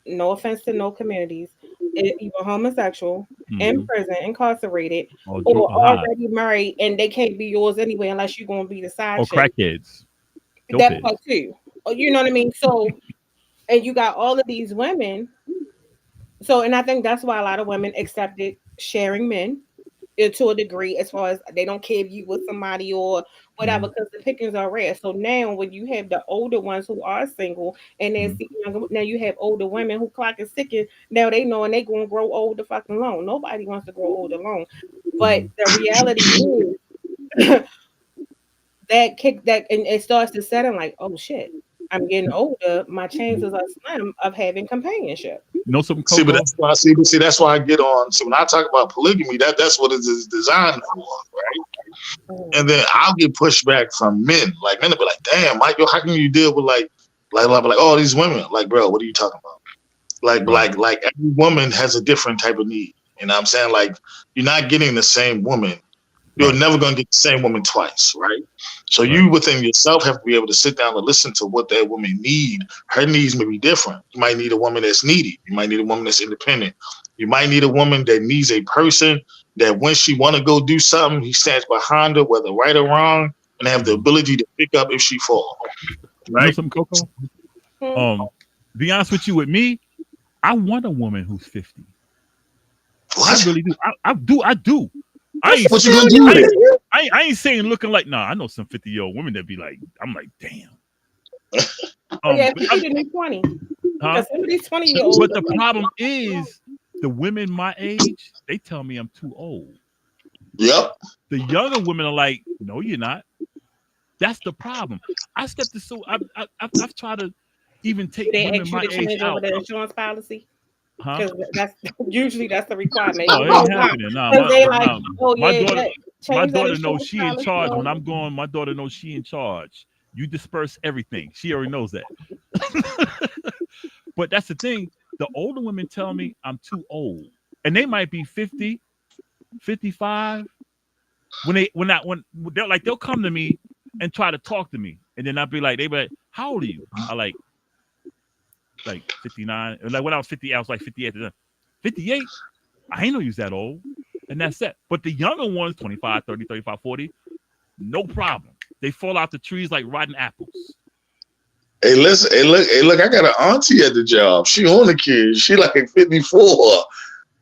Speaker 1: no offense to no communities, either homosexual, in
Speaker 2: Mm-hmm.
Speaker 1: prison, incarcerated,
Speaker 2: Or
Speaker 1: or
Speaker 2: high.
Speaker 1: already married, and they can't be yours anyway unless you're gonna be the side
Speaker 2: Or
Speaker 1: chick.
Speaker 2: crackheads. Dope
Speaker 1: That part
Speaker 2: heads.
Speaker 1: too. You know what I mean? So, and you got all of these women. So, and I think that's why a lot of women accepted sharing men, to a degree, as far as they don't care if you with somebody or whatever,
Speaker 2: Mm-hmm.
Speaker 1: because the pickings are rare. So now, when you have the older ones who are single, and then see younger, now you have older women who clock is ticking. Now they know, and they gonna grow old the fucking alone. Nobody wants to grow old alone. But
Speaker 2: Mm-hmm.
Speaker 1: the reality is that kick that, and it starts to set in like, oh shit, I'm getting older. My chances are slim of having companionship.
Speaker 2: You know something,
Speaker 3: See, but
Speaker 2: Coco?
Speaker 3: that's why. See, that's why I get on. So when I talk about polygamy, that's what it is designed for, right? And
Speaker 1: Mhm.
Speaker 3: then I'll get pushback from men. Like men will be like, "Damn, Mike, yo, how can you deal with like all these women?" Like, bro, what are you talking about?
Speaker 2: Right.
Speaker 3: Like every woman has a different type of need. You know what I'm saying? Like you're not getting the same woman. You're
Speaker 2: Right.
Speaker 3: never gonna get the same woman twice, right? So
Speaker 2: Right.
Speaker 3: you within yourself have to be able to sit down and listen to what that woman need. Her needs may be different. You might need a woman that's needy. You might need a woman that's independent. You might need a woman that needs a person that when she want to go do something, he stands behind her, whether right or wrong, and have the
Speaker 2: Mm-hmm.
Speaker 3: ability to pick up if she fall.
Speaker 2: You know
Speaker 3: Right?
Speaker 2: something, Coco?
Speaker 1: Hmm.
Speaker 2: Um, be honest with you, with me, I want a woman who's 50. I
Speaker 3: What?
Speaker 2: really do. I do. I do. I
Speaker 1: What's
Speaker 2: ain't
Speaker 1: the
Speaker 3: What you
Speaker 2: saying.
Speaker 3: gonna
Speaker 1: hell
Speaker 3: do
Speaker 1: you
Speaker 3: with
Speaker 2: I
Speaker 3: it?
Speaker 2: ain't.
Speaker 1: gonna do?
Speaker 2: I ain't saying looking like. Nah, I know some 50-year-old women that be like. I'm like, damn.
Speaker 1: Oh yeah,
Speaker 2: But
Speaker 1: 50 the new 20.
Speaker 2: huh?
Speaker 1: Because some of these 20-year-olds
Speaker 2: But
Speaker 1: are
Speaker 2: the
Speaker 1: like,
Speaker 2: problem is, the women my age, they tell me I'm too old.
Speaker 3: Yep.
Speaker 2: The younger women are like, no, you're not. That's the problem. I stepped to so I've tried to even
Speaker 1: do
Speaker 2: take
Speaker 1: they
Speaker 2: women
Speaker 1: ask you
Speaker 2: my
Speaker 1: to
Speaker 2: age
Speaker 1: change over
Speaker 2: out.
Speaker 1: the insurance policy?
Speaker 2: Huh?
Speaker 1: Because that's usually that's the requirement.
Speaker 2: Oh,
Speaker 1: You
Speaker 2: it
Speaker 1: know
Speaker 2: ain't
Speaker 1: why?
Speaker 2: happening. Nah,
Speaker 1: Because they like,
Speaker 2: nah,
Speaker 1: oh
Speaker 2: my
Speaker 1: yeah,
Speaker 2: daughter,
Speaker 1: that
Speaker 2: my
Speaker 1: change that
Speaker 2: daughter knows
Speaker 1: insurance
Speaker 2: she in
Speaker 1: policy.
Speaker 2: charge. When
Speaker 1: Oh,
Speaker 2: I'm going, my daughter knows she in charge. You disperse everything. She already knows that. But that's the thing. The older women tell me I'm too old. And they might be 50, 55. When they're like, they'll come to me and try to talk to me. And then I'll be like, they be like, how old are you? I like 59. Like when I was 50, I was like 58. 58? I ain't know you was that old. And that's it. But the younger ones, 25, 30, 35, 40, no problem. They fall out the trees like rotten apples.
Speaker 3: Hey, listen. Hey, look. I got an auntie at the job. She on the kid. She like 54,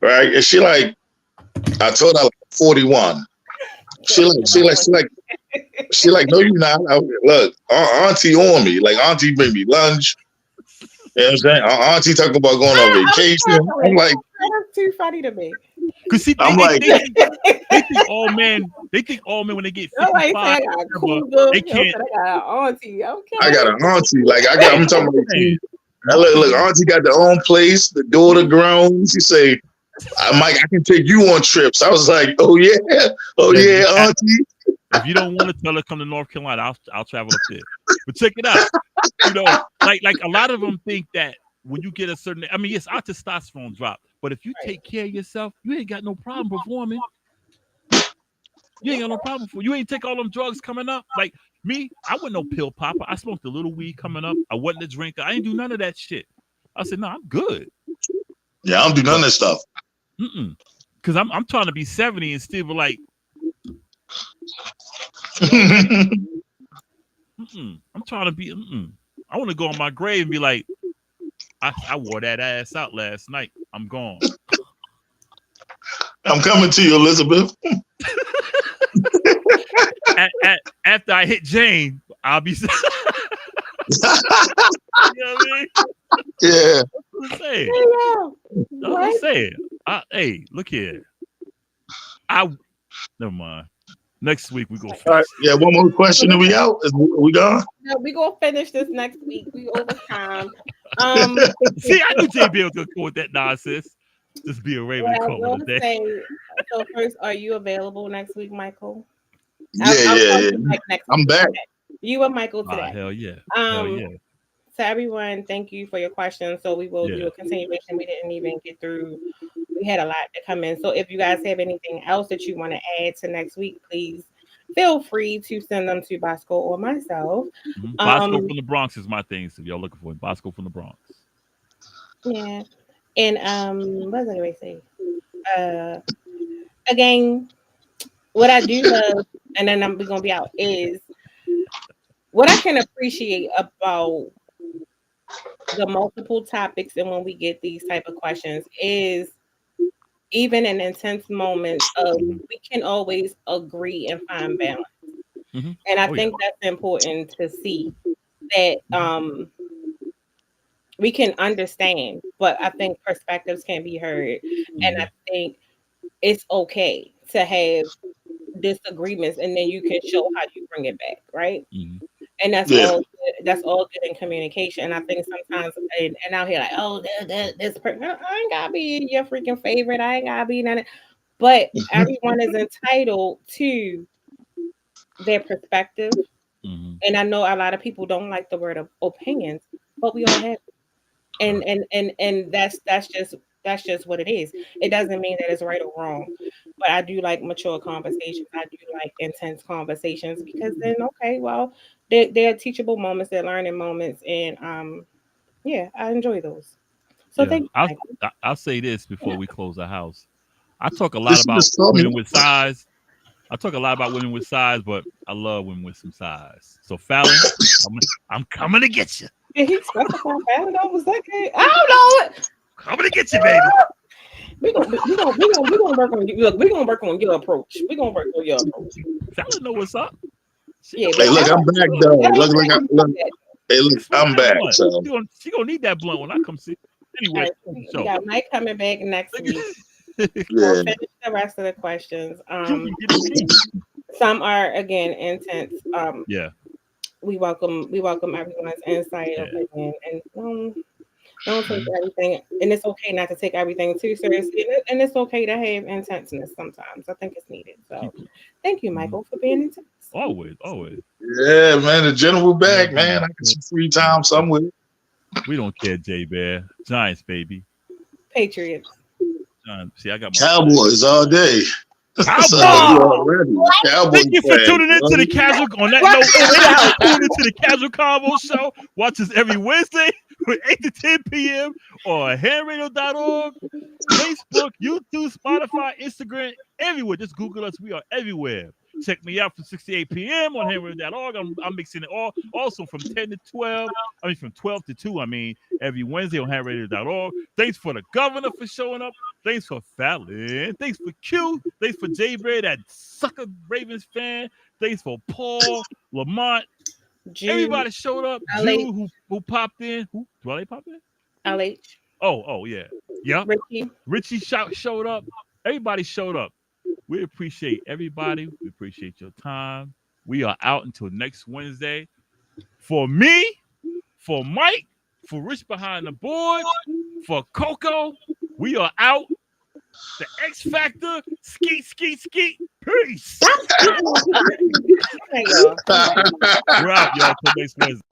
Speaker 3: right? And she like, I told her like 41. She
Speaker 1: so
Speaker 3: like,
Speaker 1: you're not on.
Speaker 3: she like, no, you not. Look, auntie on me. Like, auntie bring me lunch. You know what I'm saying? Auntie talking about going on
Speaker 1: I'm
Speaker 3: vacation.
Speaker 1: sorry. That's too funny to me.
Speaker 2: Cause see,
Speaker 3: I'm like,
Speaker 2: they think all men, when they get
Speaker 1: Nobody say
Speaker 2: 55,
Speaker 1: I got a
Speaker 2: whatever,
Speaker 1: cougar.
Speaker 2: they
Speaker 1: You know,
Speaker 2: can't.
Speaker 1: said I got an auntie.
Speaker 3: I got
Speaker 1: Okay.
Speaker 3: an auntie. Like,
Speaker 2: Hey,
Speaker 3: I'm
Speaker 2: I'm
Speaker 3: talking
Speaker 2: just
Speaker 3: about,
Speaker 2: saying.
Speaker 3: look,
Speaker 2: Marketing.
Speaker 3: auntie got their own place. The daughter grown. She say, Mike, I can take you on trips. I was like, oh
Speaker 2: Yeah,
Speaker 3: yeah, auntie.
Speaker 2: if you don't want to tell her come to North Carolina, I'll travel up there. But check it out. You know, like a lot of them think that when you get a certain, I mean, yes, our testosterone drop, but if you
Speaker 1: Right.
Speaker 2: take care of yourself, you ain't got no problem performing. You
Speaker 1: Yeah.
Speaker 2: ain't got no problem for you ain't take all them drugs coming up. Like me, I wasn't no pill popper. I smoked a little weed coming up. I wasn't a drinker. I ain't do none of that shit. I said, no, I'm good.
Speaker 3: Yeah, I don't do none of
Speaker 2: But
Speaker 3: that stuff.
Speaker 2: because I'm trying to be 70 and still be like, no, I'm trying to be. I want to go on my grave and be like, I wore that ass out last night. I'm gone.
Speaker 3: I'm coming to you, Elizabeth.
Speaker 2: After I hit Jane, I'll be. You know what I mean?
Speaker 3: Yeah.
Speaker 2: That's what I'm saying.
Speaker 1: Yeah.
Speaker 2: That's what I'm
Speaker 1: What?
Speaker 2: saying. Hey, look here. I never mind. Next week we go
Speaker 3: All right.
Speaker 2: finish.
Speaker 3: Yeah. One more question and we out. Are we gone?
Speaker 1: No, we gonna finish this next week. We over time. Um,
Speaker 2: See, I knew JB was gonna go with that nonsense. Just be a Raven
Speaker 1: What I
Speaker 2: caller
Speaker 1: will
Speaker 2: today.
Speaker 1: say, so first, are you available next week, Michael?
Speaker 3: Yeah,
Speaker 1: I'll
Speaker 3: yeah,
Speaker 1: call
Speaker 3: yeah.
Speaker 1: you Mike next
Speaker 3: I'm
Speaker 1: week. It's
Speaker 3: back.
Speaker 1: okay. You and Michael
Speaker 2: Ah,
Speaker 1: today.
Speaker 2: hell yeah. Hell
Speaker 1: Um,
Speaker 2: yeah.
Speaker 1: to everyone, thank you for your questions. So we will do
Speaker 2: Yeah.
Speaker 1: a continuation. We didn't even get through. We had a lot to come in. So if you guys have anything else that you want to add to next week, please feel free to send them to Bosco or myself.
Speaker 2: Bosco
Speaker 1: Um,
Speaker 2: from the Bronx is my thing. So if y'all looking for it, Bosco from the Bronx.
Speaker 1: yeah. And what was I going to say? Uh, again, what I do love, and then we're gonna be out, is what I can appreciate about the multiple topics and when we get these type of questions is even in intense moments of
Speaker 2: Hmm.
Speaker 1: we can always agree and find balance.
Speaker 2: Hmm.
Speaker 1: And I
Speaker 2: Oh yeah.
Speaker 1: think that's important to see that
Speaker 2: Hmm.
Speaker 1: we can understand, but I think perspectives can be heard. And I
Speaker 2: Hmm.
Speaker 1: think it's okay to have disagreements and then you can show how you bring it back, right?
Speaker 2: Hmm.
Speaker 1: And that's
Speaker 3: Yeah.
Speaker 1: all good. That's all good in communication. And I think sometimes and out here like, oh, this person, I ain't gotta be your freaking favorite. I ain't gotta be none. But everyone is entitled to their perspective.
Speaker 2: Hmm.
Speaker 1: And I know a lot of people don't like the word of opinions, but we all have and
Speaker 2: Correct.
Speaker 1: that's just what it is. It doesn't mean that it's right or wrong. But I do like mature conversations. I do like intense conversations because then okay, well, they're teachable moments, they're learning moments, and yeah, I enjoy those. So
Speaker 2: Yeah.
Speaker 1: thank you, Michael.
Speaker 2: I'll say this before we close the house. I talk a lot
Speaker 3: This
Speaker 2: about
Speaker 3: just told me.
Speaker 2: women with size. I talk a lot about women with size, but I love women with some size. So Fallon, I'm I'm coming to get you.
Speaker 1: Did he specify valid over second? I don't know it.
Speaker 2: Coming to get you, baby.
Speaker 1: We gonna work on you. Look, we gonna work on your approach. We gonna work on your approach.
Speaker 2: Fallon know what's up. She
Speaker 1: Yeah,
Speaker 2: know
Speaker 1: but
Speaker 3: Hey,
Speaker 2: what's
Speaker 3: look,
Speaker 2: up.
Speaker 3: I'm back though.
Speaker 1: that ain't
Speaker 3: Look,
Speaker 1: that ain't
Speaker 3: look.
Speaker 1: that.
Speaker 3: Hey,
Speaker 2: She
Speaker 3: look,
Speaker 2: can smoke
Speaker 3: I'm
Speaker 2: that
Speaker 3: back.
Speaker 2: blunt.
Speaker 3: So
Speaker 2: She gonna need that blunt when I come see.
Speaker 1: All
Speaker 2: Anyway,
Speaker 1: right, so we
Speaker 2: so
Speaker 1: got Mike coming back next week. We'll
Speaker 3: yeah.
Speaker 1: finish the rest of the questions.
Speaker 2: you can get it cheap.
Speaker 1: Some are again intense.
Speaker 2: Yeah,
Speaker 1: We welcome everyone's insight,
Speaker 2: yeah.
Speaker 1: opinion, and don't take
Speaker 2: Mhm.
Speaker 1: everything. And it's okay not to take everything too seriously, and it's okay to have intenseness sometimes. I think it's needed. So,
Speaker 2: Keep it.
Speaker 1: thank you,
Speaker 2: Mhm.
Speaker 1: Michael, for being intense.
Speaker 2: Always, always.
Speaker 3: Yeah, man, the general
Speaker 2: Never
Speaker 3: back,
Speaker 2: been
Speaker 3: man.
Speaker 2: a
Speaker 3: I got some free
Speaker 2: yeah.
Speaker 3: time somewhere.
Speaker 2: We don't care, J Bear. Giants, baby.
Speaker 1: Patriots.
Speaker 2: Giants. See, I got my flag.
Speaker 3: Cowboys all day. So you
Speaker 2: Cowboys.
Speaker 1: Oh,
Speaker 3: already
Speaker 1: what?
Speaker 3: Cowboy
Speaker 2: Thank you for
Speaker 3: fans,
Speaker 2: tuning in to the
Speaker 3: bro.
Speaker 2: casual. On that
Speaker 1: Right,
Speaker 2: note,
Speaker 1: and we
Speaker 2: thank you for
Speaker 1: out.
Speaker 2: tuning into the Casual Convo Show. Watch us every Wednesday from 8 to 10 p.m. on handradio.org, Facebook, YouTube, Spotify, Instagram, everywhere. Just Google us. We are everywhere. Check me out from 6 to 8 p.m. on handradio.org. I'm mixing it all. Also from 10 to 12. I mean, from 12 to 2, every Wednesday on handradio.org. Thanks for the governor for showing up. Thanks for Fallon. Thanks for Q. Thanks for Jay Bear, that sucker Ravens fan. Thanks for Paul, Lamont.
Speaker 1: Jew,
Speaker 2: Everybody showed up.
Speaker 1: LH,
Speaker 2: Jew who popped in. Who? Do they pop in?
Speaker 1: LH,
Speaker 2: Oh yeah. Yep.
Speaker 1: Richie.
Speaker 2: Richie showed up. Everybody showed up. We appreciate everybody. We appreciate your time. We are out until next Wednesday. For me, for Mike, for Rich behind the boards, for Coco, we are out. The X Factor, skeet, skeet, skeet. Peace.
Speaker 1: Stop speaking on people. All right, y'all. I'm back.
Speaker 2: We're out, y'all. Till next Wednesday.